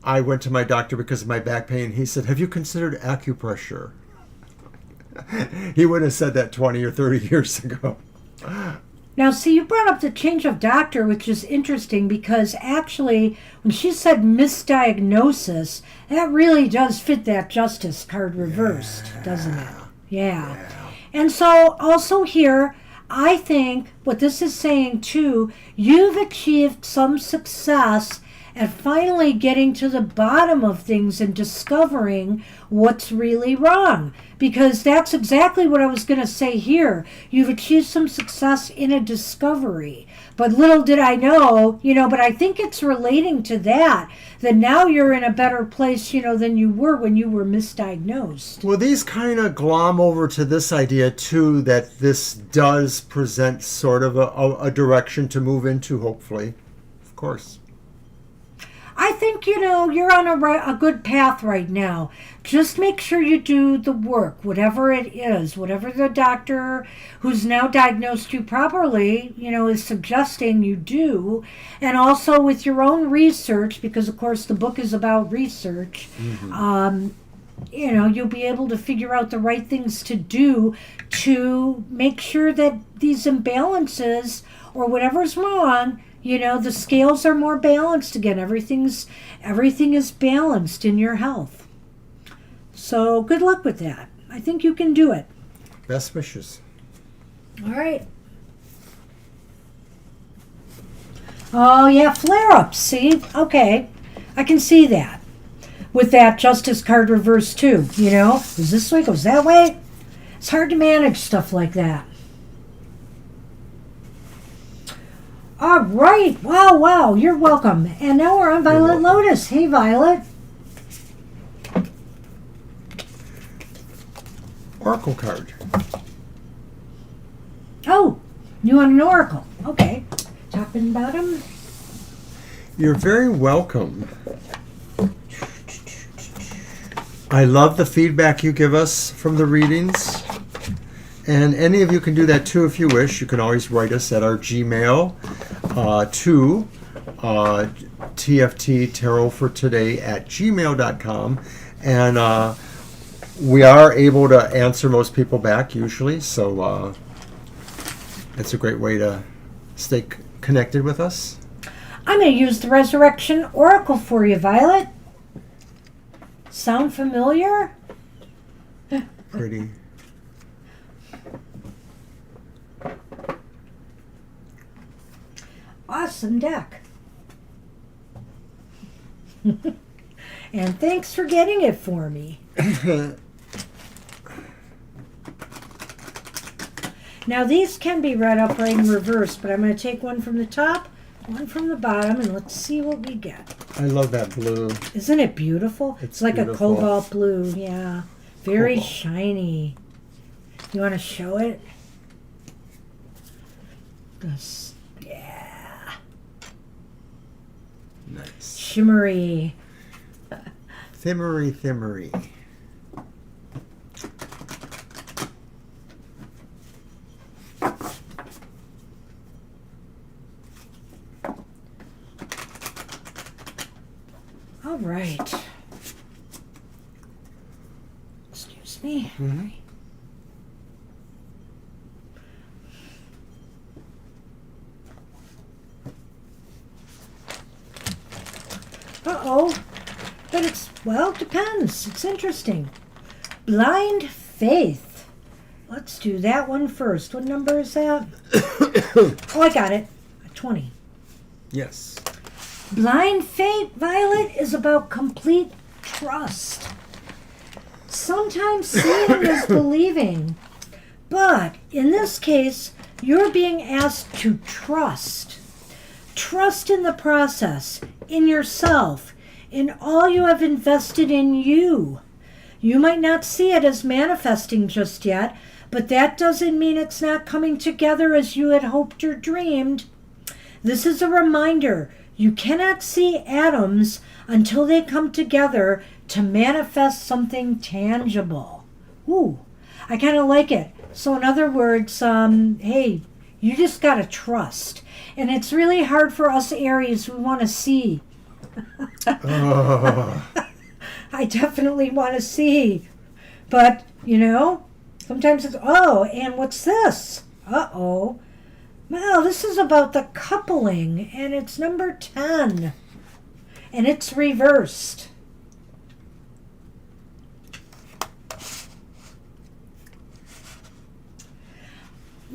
I went to my doctor because of my back pain. He said, "Have you considered acupressure?" He would have said that 20 or 30 years ago. Now, see, you brought up the change of doctor, which is interesting because actually, when she said misdiagnosis, that really does fit that Justice card reversed, doesn't it? Yeah. And so, also here, I think what this is saying too, you've achieved some success at finally getting to the bottom of things and discovering what's really wrong. Because that's exactly what I was going to say here. You've achieved some success in a discovery. But little did I know, but I think it's relating to that now you're in a better place, than you were when you were misdiagnosed. Well, these kind of glom over to this idea, too, that this does present sort of a direction to move into, hopefully. Of course. I think, you're on a good path right now. Just make sure you do the work, whatever it is, whatever the doctor who's now diagnosed you properly, is suggesting you do. And also with your own research, because, of course, the book is about research, you'll be able to figure out the right things to do to make sure that these imbalances or whatever's wrong, the scales are more balanced again. Everything is balanced in your health. So good luck with that. I think you can do it. Best wishes. All right. Oh, yeah, flare-ups, see? Okay, I can see that. With that Justice card reversed, too, Goes this way, goes that way. It's hard to manage stuff like that. All right. Wow. You're welcome. And now we're on Violet Lotus. Hey, Violet. Oracle card. Oh, you want an oracle. Okay. Top and bottom. You're very welcome. I love the feedback you give us from the readings. And any of you can do that too if you wish. You can always write us at our Gmail to TFT Tarot for Today at gmail.com. And we are able to answer most people back usually. So it's a great way to stay connected with us. I'm going to use the Resurrection Oracle for you, Violet. Sound familiar? Pretty. Awesome deck. And thanks for getting it for me. Now these can be read upright and reversed, but I'm going to take one from the top, one from the bottom, and let's see what we get. I love that blue. Isn't it beautiful? It's like beautiful. A cobalt blue, yeah. Very Cobalt. shiny. You want to show it? This. Yeah. Nice. Shimmery. Thimmery. All right. Excuse me. Mm-hmm. Uh-oh. But it depends. It's interesting. Blind Faith. Let's do that one first. What number is that? Oh, I got it. 20. Yes. Blind Faith, Violet, is about complete trust. Sometimes seeing is believing. But in this case, you're being asked to trust. Trust in the process, in yourself, in all you have invested in you. You might not see it as manifesting just yet, but that doesn't mean it's not coming together as you had hoped or dreamed. This is a reminder. You cannot see atoms until they come together to manifest something tangible. Ooh, I kind of like it. So in other words, hey, you just got to trust. And it's really hard for us Aries who want to see. Oh. I definitely want to see. But, sometimes it's, and what's this? Uh-oh. Well, this is about the coupling, and it's number 10. And it's reversed.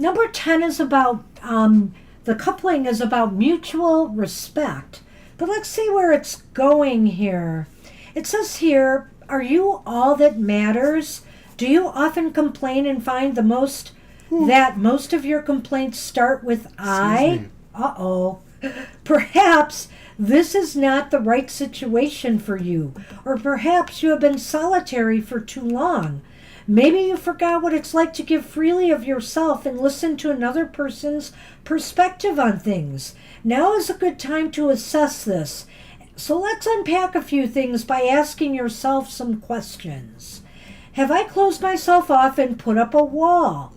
Number 10 is about, the coupling is about mutual respect. But let's see where it's going here. It says here, are you all that matters? Do you often complain and find that most of your complaints start with I? Uh-oh. Perhaps this is not the right situation for you, or perhaps you have been solitary for too long. Maybe you forgot what it's like to give freely of yourself and listen to another person's perspective on things. Now is a good time to assess this. So let's unpack a few things by asking yourself some questions. Have I closed myself off and put up a wall?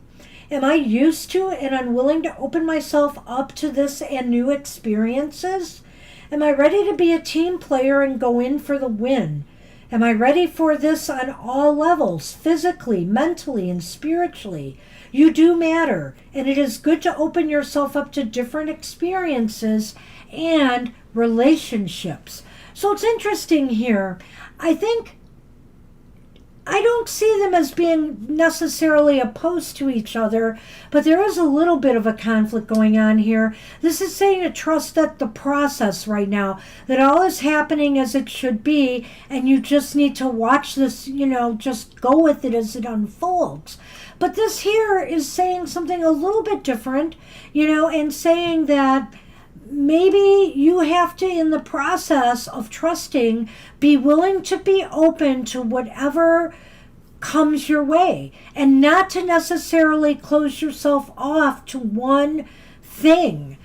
Am I used to and unwilling to open myself up to this and new experiences? Am I ready to be a team player and go in for the win? Am I ready for this on all levels, physically, mentally, and spiritually? You do matter, and it is good to open yourself up to different experiences and relationships. So it's interesting here. I don't see them as being necessarily opposed to each other, but there is a little bit of a conflict going on here. This is saying to trust that the process right now, that all is happening as it should be, and you just need to watch this, just go with it as it unfolds. But this here is saying something a little bit different, and saying that maybe you have to, in the process of trusting, be willing to be open to whatever comes your way and not to necessarily close yourself off to one thing.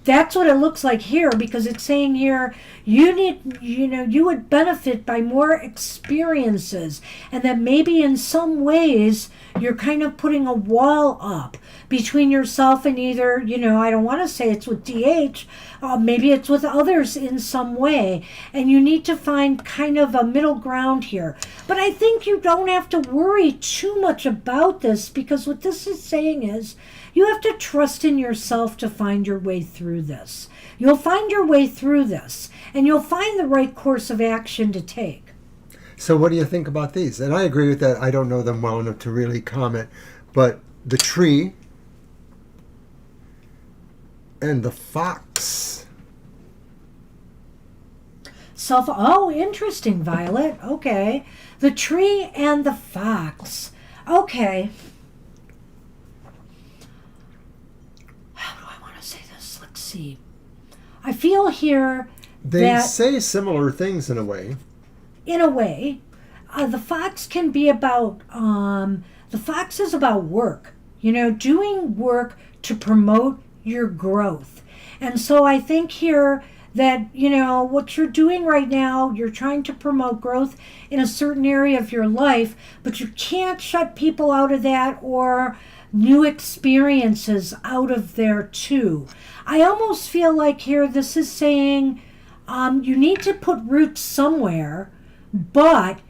That's what it looks like here, because it's saying here you would benefit by more experiences, and that maybe in some ways you're kind of putting a wall up between yourself and either, I don't want to say it's with DH, maybe it's with others in some way, and you need to find kind of a middle ground here. But I think you don't have to worry too much about this, because what this is saying is you have to trust in yourself to find your way through this. You'll find your way through this, and you'll find the right course of action to take. So what do you think about these? And I agree with that. I don't know them well enough to really comment. But the tree and the fox. Interesting, Violet. Okay. The tree and the fox. Okay. How do I want to say this? Let's see. I feel here they say similar things in a way. The fox can be about, the fox is about work, doing work to promote your growth. And so I think here that, what you're doing right now, you're trying to promote growth in a certain area of your life, but you can't shut people out of that or new experiences out of there too. I almost feel like here this is saying you need to put roots somewhere, but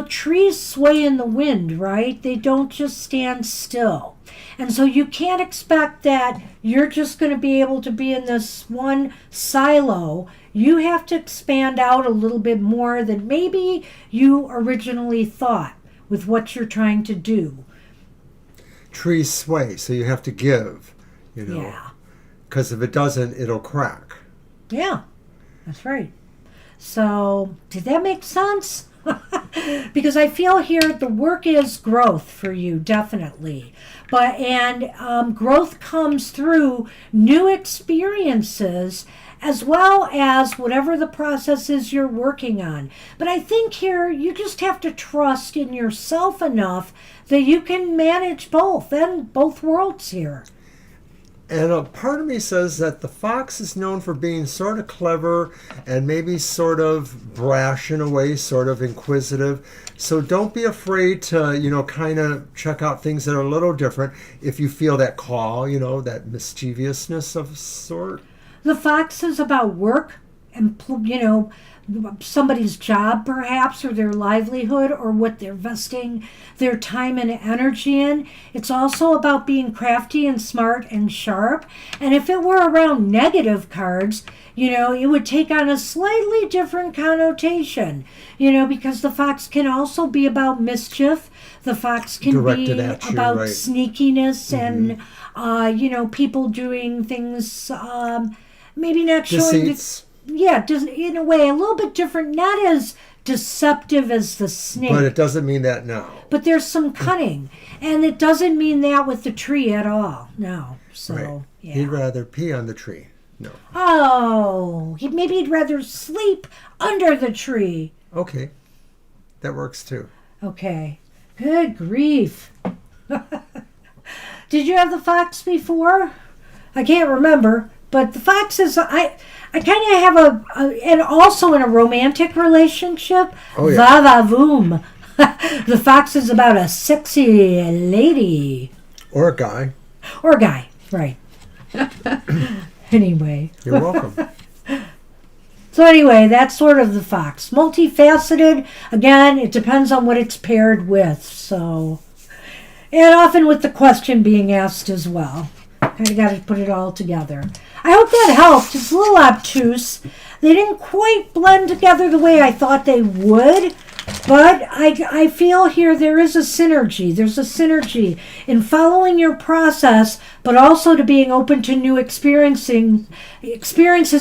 trees sway in the wind, right? They don't just stand still. And so you can't expect that you're just going to be able to be in this one silo. You have to expand out a little bit more than maybe you originally thought with what you're trying to do. Trees sway, so you have to give, Yeah. Because if it doesn't, it'll crack. Yeah, that's right. So, did that make sense? Because I feel here the work is growth for you, definitely. And growth comes through new experiences as well as whatever the process is you're working on. But I think here you just have to trust in yourself enough that you can manage both worlds here. And a part of me says that the fox is known for being sort of clever and maybe sort of brash in a way, sort of inquisitive. So don't be afraid to, kind of check out things that are a little different if you feel that call, that mischievousness of sort. The fox is about work somebody's job perhaps, or their livelihood, or what they're investing their time and energy in. It's also about being crafty and smart and sharp. And if it were around negative cards, it would take on a slightly different connotation, because the fox can also be about mischief. The fox can Directed be at you, about right. sneakiness and people doing things maybe not showing Deceits. in a way a little bit different, not as deceptive as the snake. But it doesn't mean that now. But there's some cunning, and it doesn't mean that with the tree at all. No. So, Right. yeah. He'd rather pee on the tree. No. Oh, maybe he'd rather sleep under the tree. Okay. That works too. Okay. Good grief. Did you have the fox before? I can't remember, but the fox is, I kind of have and also in a romantic relationship, Oh, yeah. va-va-voom. The fox is about a sexy lady. Or a guy. Or a guy, right. Anyway. You're welcome. So anyway, that's sort of the fox. Multifaceted. Again, it depends on what it's paired with. So, and often with the question being asked as well. Kind of got to put it all together. I hope that helped. It's a little obtuse. They didn't quite blend together the way I thought they would. But I feel here there is a synergy. There's a synergy in following your process, but also to being open to new experiences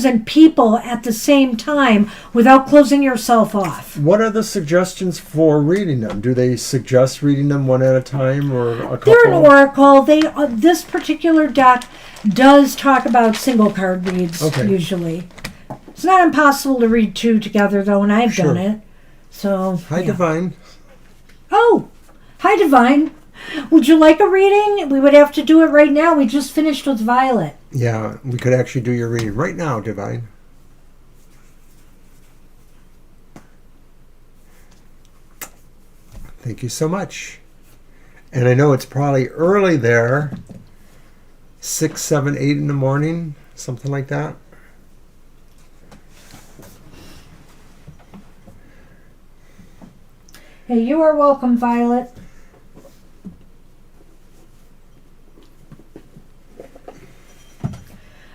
and people at the same time without closing yourself off. What are the suggestions for reading them? Do they suggest reading them one at a time or a couple? They're an oracle. This particular deck does talk about single card reads, usually. It's not impossible to read two together, though, and I've done it. So, Hi, Divine. Oh, hi, Divine. Would you like a reading? We would have to do it right now. We just finished with Violet. Yeah, we could actually do your reading right now, Divine. Thank you so much. And I know it's probably early there. 6, 7, 8 in the morning, something like that. Hey, you are welcome, Violet.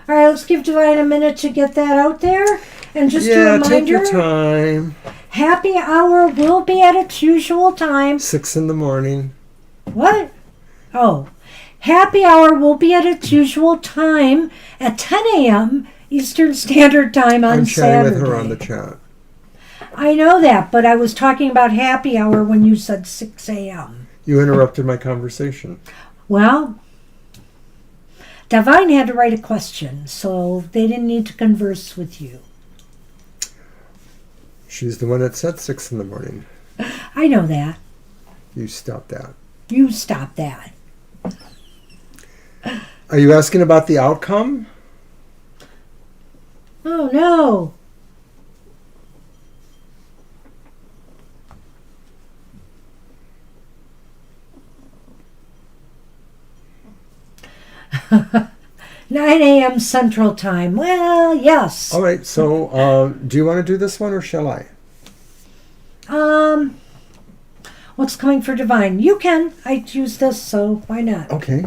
All right, let's give Divine a minute to get that out there. And just a reminder, take your time. Happy hour will be at its usual time. 6 in the morning. What? Oh, happy hour will be at its usual time at 10 a.m. Eastern Standard Time on Saturday. I'm chatting with her on the chat. I know that, but I was talking about happy hour when you said 6 a.m. You interrupted my conversation. Well, Divine had to write a question, so they didn't need to converse with you. She's the one that said 6 in the morning. I know that. You stop that. You stop that. Are you asking about the outcome? Oh, no. Nine a.m. Central Time. Well, yes. All right, so do you want to do this one or shall I? What's coming for Divine? You can. I choose this, so why not? Okay.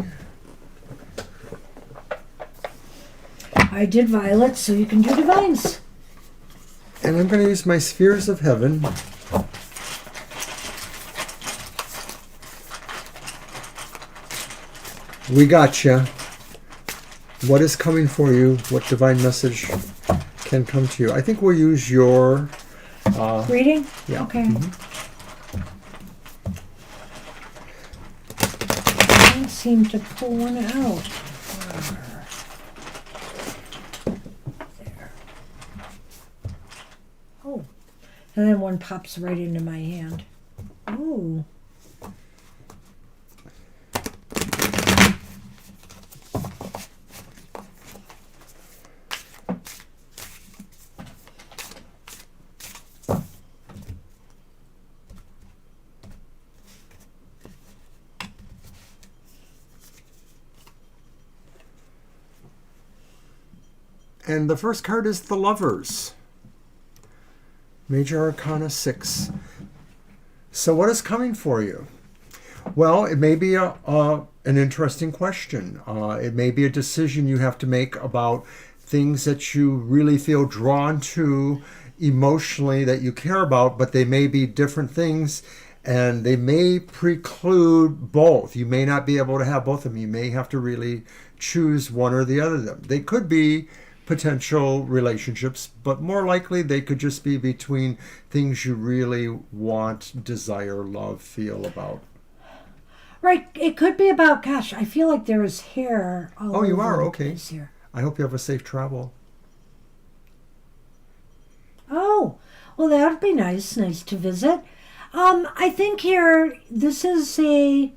I did Violet, so you can do Divine's. And I'm going to use my Spheres of Heaven. We gotcha. What is coming for you? What divine message can come to you? I think we'll use your... reading? Yeah. Okay. I don't seem to pull one out. There. Oh. And then one pops right into my hand. Ooh. And the first card is the Lovers. Major Arcana 6. So what is coming for you? Well, it may be an interesting question. It may be a decision you have to make about things that you really feel drawn to emotionally, that you care about, but they may be different things, and they may preclude both. You may not be able to have both of them. You may have to really choose one or the other of them. They could be potential relationships, but more likely they could just be between things you really want, desire, love, feel about. Right. It could be about, gosh, I feel like there is hair all Oh, you over are? the Okay. place here. I hope you have a safe travel. Oh, well, that would be nice. Nice to visit. I think here this is a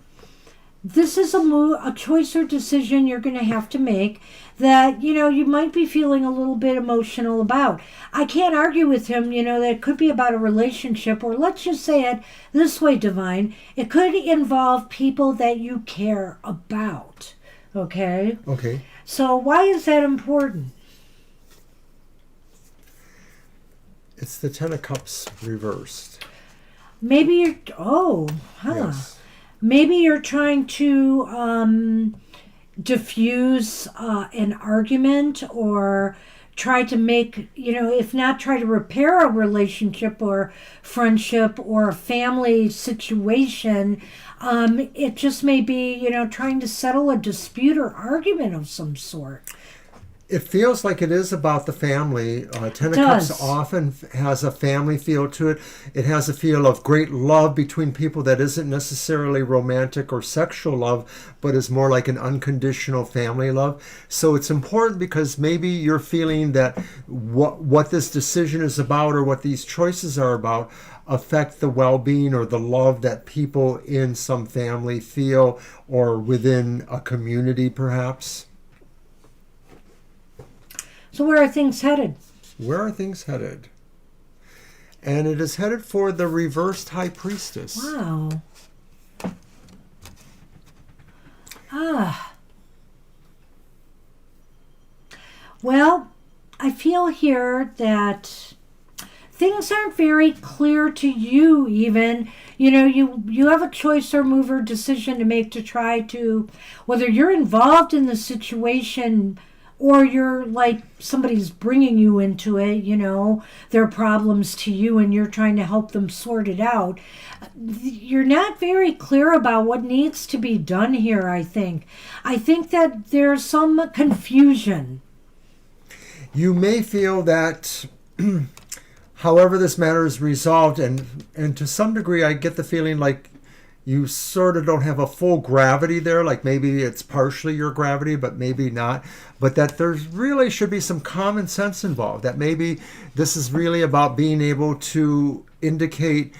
choice or decision you're going to have to make that, you might be feeling a little bit emotional about. I can't argue with him, that it could be about a relationship, or let's just say it this way, Divine. It could involve people that you care about. Okay? Okay. So why is that important? It's the Ten of Cups reversed. Maybe you're, Yes. Maybe you're trying to diffuse an argument, or try to make, if not try to repair a relationship or friendship or a family situation. It just may be, trying to settle a dispute or argument of some sort. It feels like it is about the family. Ten of does. Cups often has a family feel to it. It has a feel of great love between people that isn't necessarily romantic or sexual love, but is more like an unconditional family love. So it's important because maybe you're feeling that what this decision is about, or what these choices are about, affect the well-being or the love that people in some family feel, or within a community perhaps. So where are things headed? Where are things headed? And it is headed for the reversed High Priestess. Wow. Well, I feel here that things aren't very clear to you even. You have a choice or move or decision to make to try to, whether you're involved in the situation or you're like somebody's bringing you into it, their problems to you and you're trying to help them sort it out. You're not very clear about what needs to be done here, I think. I think that there's some confusion. You may feel that however this matter is resolved, and to some degree I get the feeling like you sort of don't have a full gravity there, like maybe it's partially your gravity, but maybe not. But that there really should be some common sense involved, that maybe this is really about being able to indicate,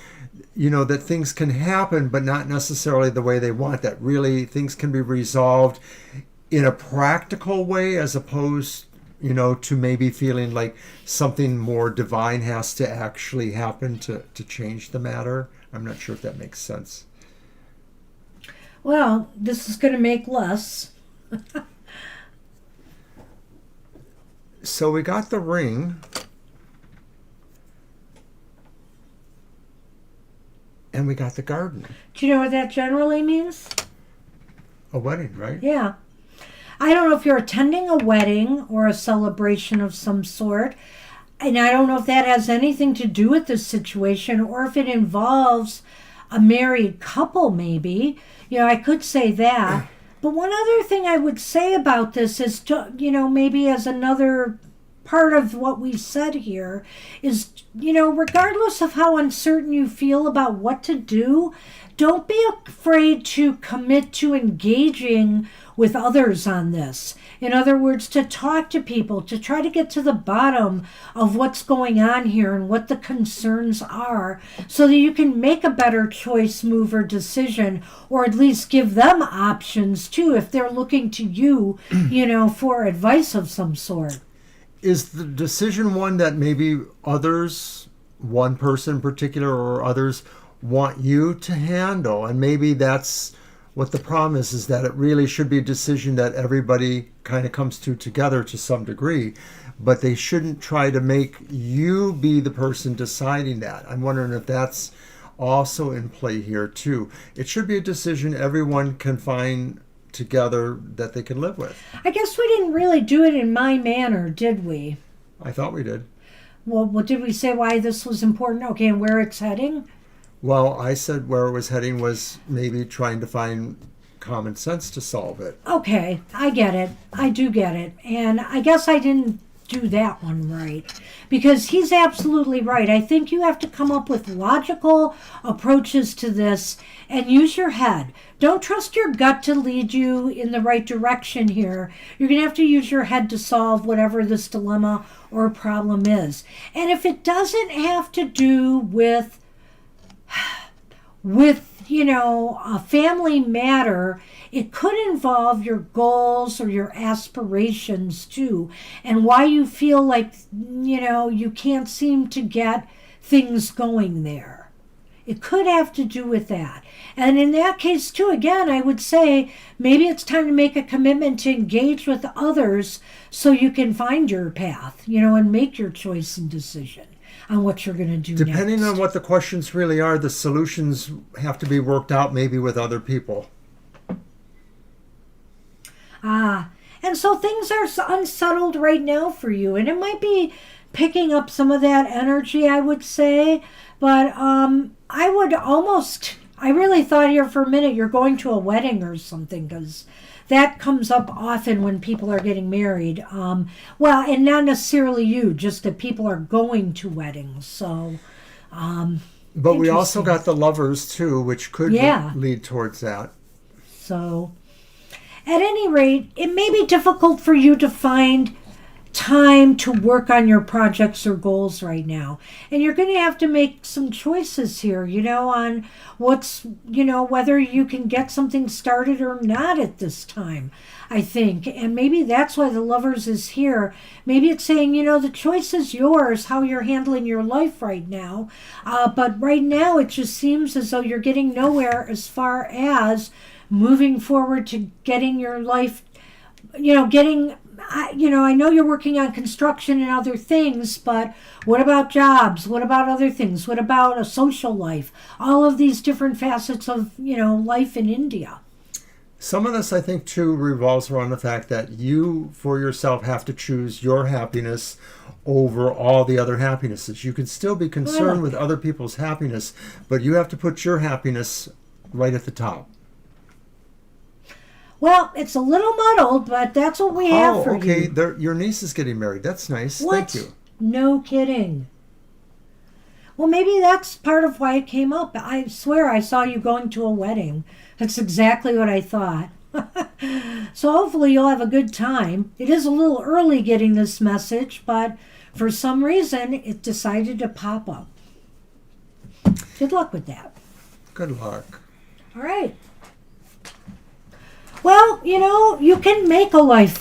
that things can happen, but not necessarily the way they want, that really things can be resolved in a practical way, as opposed, to maybe feeling like something more divine has to actually happen to change the matter. I'm not sure if that makes sense. Well, this is going to make less. So we got the ring. And we got the garden. Do you know what that generally means? A wedding, right? Yeah. I don't know if you're attending a wedding or a celebration of some sort. And I don't know if that has anything to do with this situation, or if it involves a married couple, maybe. I could say that. But one other thing I would say about this is, maybe as another part of what we said here, is, regardless of how uncertain you feel about what to do, don't be afraid to commit to engaging with others on this. In other words, to talk to people, to try to get to the bottom of what's going on here and what the concerns are, so that you can make a better choice, move, or decision, or at least give them options too if they're looking to you, for advice of some sort. Is the decision one that maybe others, one person in particular or others, want you to handle? And maybe that's what the problem is that it really should be a decision that everybody kind of comes to together to some degree. but they shouldn't try to make you be the person deciding that. I'm wondering if that's also in play here too. It should be a decision everyone can find together that they can live with. I guess we didn't really do it in my manner, did we? I thought we did. Well, what did we say why this was important? Okay, and where it's heading? Well, I said where it was heading was maybe trying to find common sense to solve it. Okay, I get it. I do get it. And I guess I didn't do that one right. Because he's absolutely right. I think you have to come up with logical approaches to this and use your head. Don't trust your gut to lead you in the right direction here. You're going to have to use your head to solve whatever this dilemma or problem is. And if it doesn't have to do with a family matter, it could involve your goals or your aspirations too, and why you feel like, you can't seem to get things going there. It could have to do with that. And in that case too, again, I would say maybe it's time to make a commitment to engage with others so you can find your path, and make your choice and decision on what you're going to do Depending next. on what the questions really are, the solutions have to be worked out maybe with other people. And so things are unsettled right now for you, and it might be picking up some of that energy, I would say. But I really thought here for a minute you're going to a wedding or something, because that comes up often when people are getting married. And not necessarily you, just that people are going to weddings. So, but we also got the Lovers too, which could lead towards that. So, at any rate, it may be difficult for you to find time to work on your projects or goals right now. And you're going to have to make some choices here, on whether you can get something started or not at this time, I think. And maybe that's why the Lovers is here. Maybe it's saying, the choice is yours, how you're handling your life right now. But right now, it just seems as though you're getting nowhere as far as moving forward to getting your life, I know you're working on construction and other things, but what about jobs? What about other things? What about a social life? All of these different facets of, life in India. Some of this, I think, too, revolves around the fact that you, for yourself, have to choose your happiness over all the other happinesses. You can still be concerned with other people's happiness, but you have to put your happiness right at the top. Well, it's a little muddled, but that's what we have for you. Okay. Your niece is getting married. That's nice. What? Thank you. No kidding. Well, maybe that's part of why it came up. I swear I saw you going to a wedding. That's exactly what I thought. So hopefully you'll have a good time. It is a little early getting this message, but for some reason it decided to pop up. Good luck with that. Good luck. All right. Well, you can make a life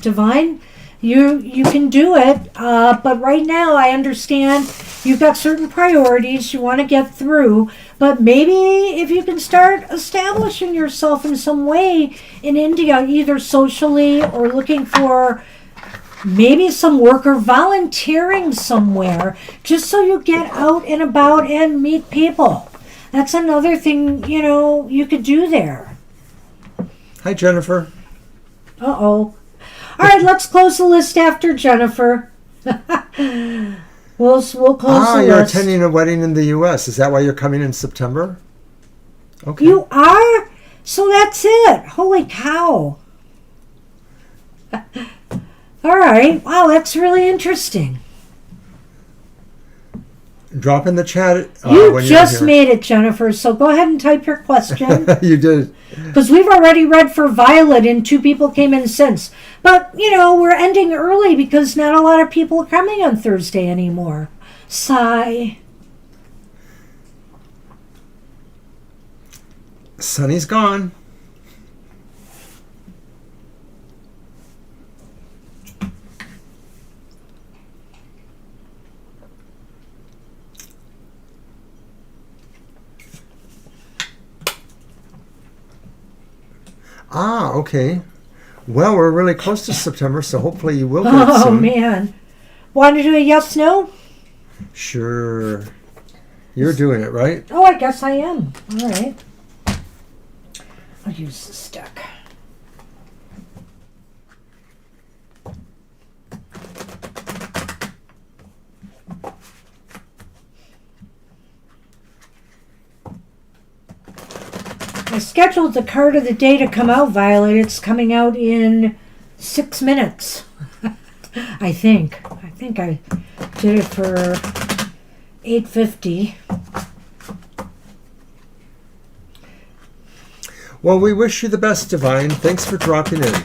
divine. You can do it. But right now, I understand you've got certain priorities you want to get through. But maybe if you can start establishing yourself in some way in India, either socially or looking for maybe some work or volunteering somewhere, just so you get out and about and meet people. That's another thing, you could do there. Hi, Jennifer. Uh-oh. All right, let's close the list after Jennifer. We'll close the list. You're attending a wedding in the U.S. Is that why you're coming in September? Okay. You are? So that's it. Holy cow. All right. Wow, that's really interesting. Drop in the chat. You just made it, Jennifer, so go ahead and type your question. You did. Because we've already read for Violet and 2 people came in since. But, we're ending early because not a lot of people are coming on Thursday anymore. Sigh. Sunny's gone. Okay. Well, we're really close to September, so hopefully you will get it Oh, soon. man. Want to do a yes, no? Sure. You're doing it, right? Oh, I guess I am. All right. I'll use the stick. I scheduled the card of the day to come out, Violet. It's coming out in 6 minutes. I think I did it for 8:50. Well, we wish you the best, Divine. Thanks for dropping in.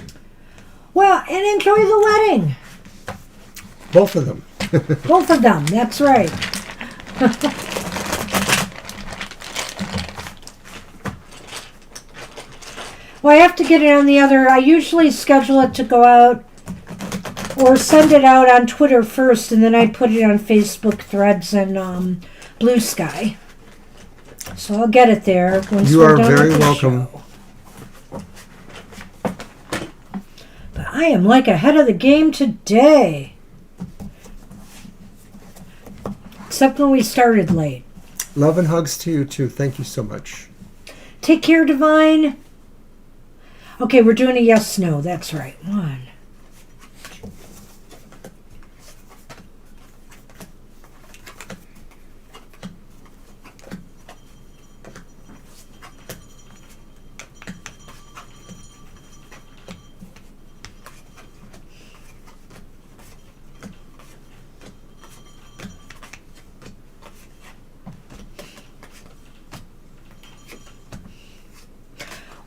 Well, and enjoy the wedding. Both of them. Both of them, that's right. Well, I have to get it on the other. I usually schedule it to go out or send it out on Twitter first, and then I put it on Facebook Threads and Blue Sky. So I'll get it there once You we're are done very with the welcome. show. But I am like ahead of the game today. Except when we started late. Love and hugs to you, too. Thank you so much. Take care, Divine. Okay, we're doing a yes, no. That's right. 1.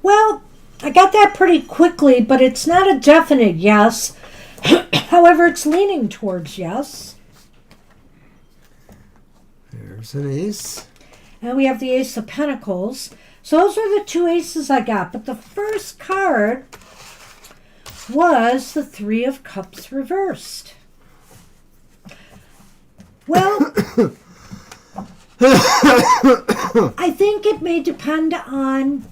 Well, I got that pretty quickly, but it's not a definite yes. However, it's leaning towards yes. There's an ace. And we have the Ace of Pentacles. So those are the 2 aces I got. But the first card was the 3 of Cups reversed. Well, I think it may depend on,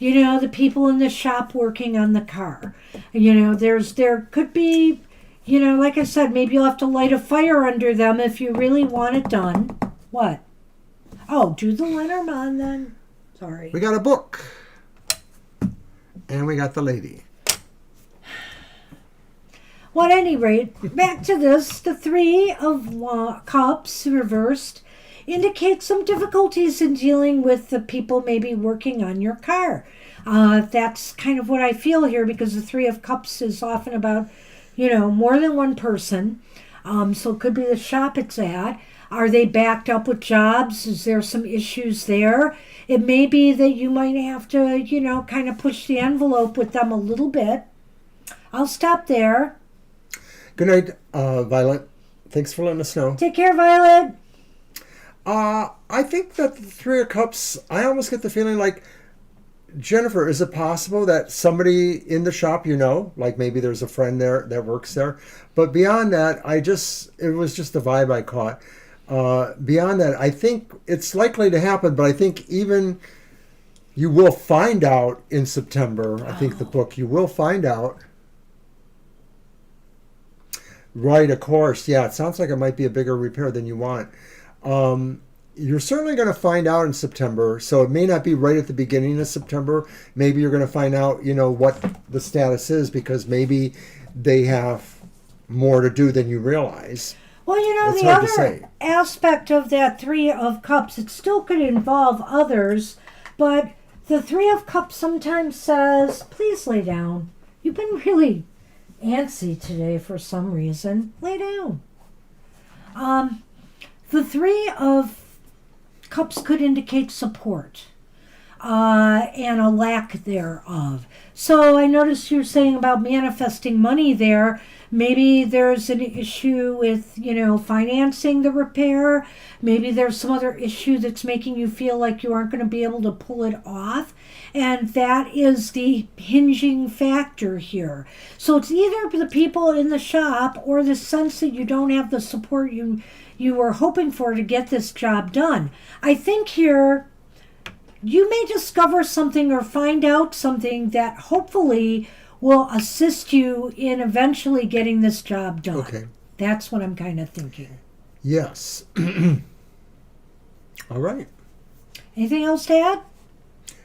the people in the shop working on the car. There could be, like I said, maybe you'll have to light a fire under them if you really want it done. What? Oh, do the Lenormand then. Sorry. We got a book. And we got the lady. Well, at any rate, back to this. The 3 of Cups reversed indicates some difficulties in dealing with the people maybe working on your car. That's kind of what I feel here, because the 3 of Cups is often about, more than one person. So it could be the shop it's at. Are they backed up with jobs? Is there some issues there? It may be that you might have to, kind of push the envelope with them a little bit. I'll stop there. Good night, Violet. Thanks for letting us know. Take care, Violet. I think that the 3 of Cups, I almost get the feeling like, Jennifer, is it possible that somebody in the shop like maybe there's a friend there that works there? But beyond that, it was just the vibe I caught. Beyond that, I think it's likely to happen, but I think even you will find out in September. I think the book, you will find out. Right, of course. Yeah, it sounds like it might be a bigger repair than you want. You're certainly going to find out in September, so it may not be right at the beginning of September. Maybe you're going to find out, what the status is, because maybe they have more to do than you realize. Well, It's the hard to other say. aspect of that 3 of Cups, it still could involve others, but the 3 of Cups sometimes says, please lay down. You've been really antsy today for some reason. Lay down. The 3 of Cups could indicate support and a lack thereof. So I noticed you're saying about manifesting money there. Maybe there's an issue with, financing the repair. Maybe there's some other issue that's making you feel like you aren't going to be able to pull it off. And that is the hinging factor here. So it's either the people in the shop or the sense that you don't have the support you were hoping for to get this job done. I think here you may discover something or find out something that hopefully will assist you in eventually getting this job done. Okay. That's what I'm kind of thinking. Yes. All right. Anything else to add?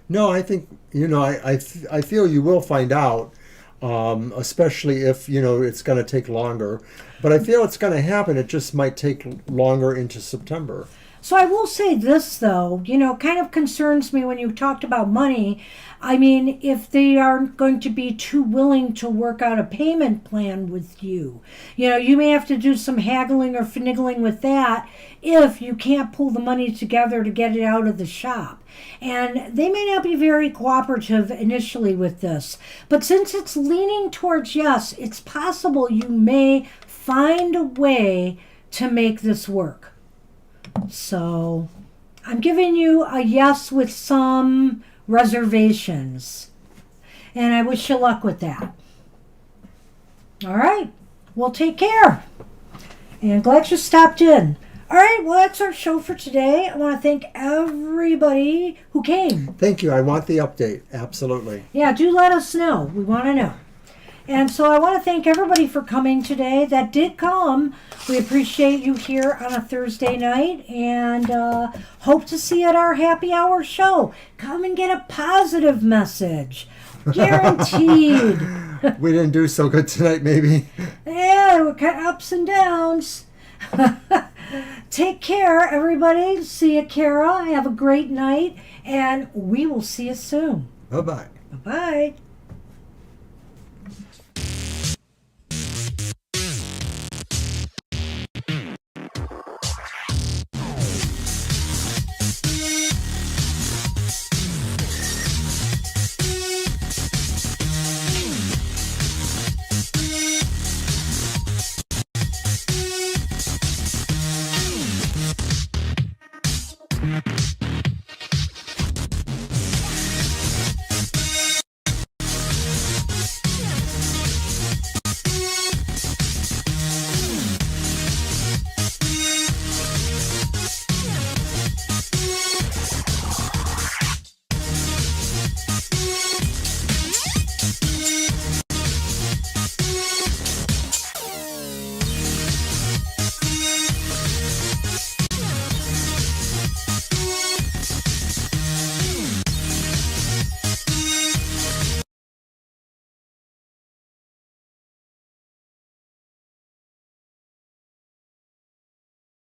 No, I think, I feel you will find out, especially if, it's going to take longer. But I feel it's going to happen. It just might take longer into September. So I will say this, though, kind of concerns me when you talked about money. I mean, if they aren't going to be too willing to work out a payment plan with you, you may have to do some haggling or finagling with that if you can't pull the money together to get it out of the shop. And they may not be very cooperative initially with this. But since it's leaning towards yes, it's possible you may find a way to make this work. So I'm giving you a yes with some reservations. And I wish you luck with that. All right. Well, take care. And glad you stopped in. All right. Well, that's our show for today. I want to thank everybody who came. Thank you. I want the update. Absolutely. Yeah, do let us know. We want to know. And so I want to thank everybody for coming today that did come. We appreciate you here on a Thursday night and hope to see you at our happy hour show. Come and get a positive message. Guaranteed. We didn't do so good tonight, maybe. Yeah, we're kind of ups and downs. Take care, everybody. See you, Kara. Have a great night. And we will see you soon. Bye-bye. Bye-bye.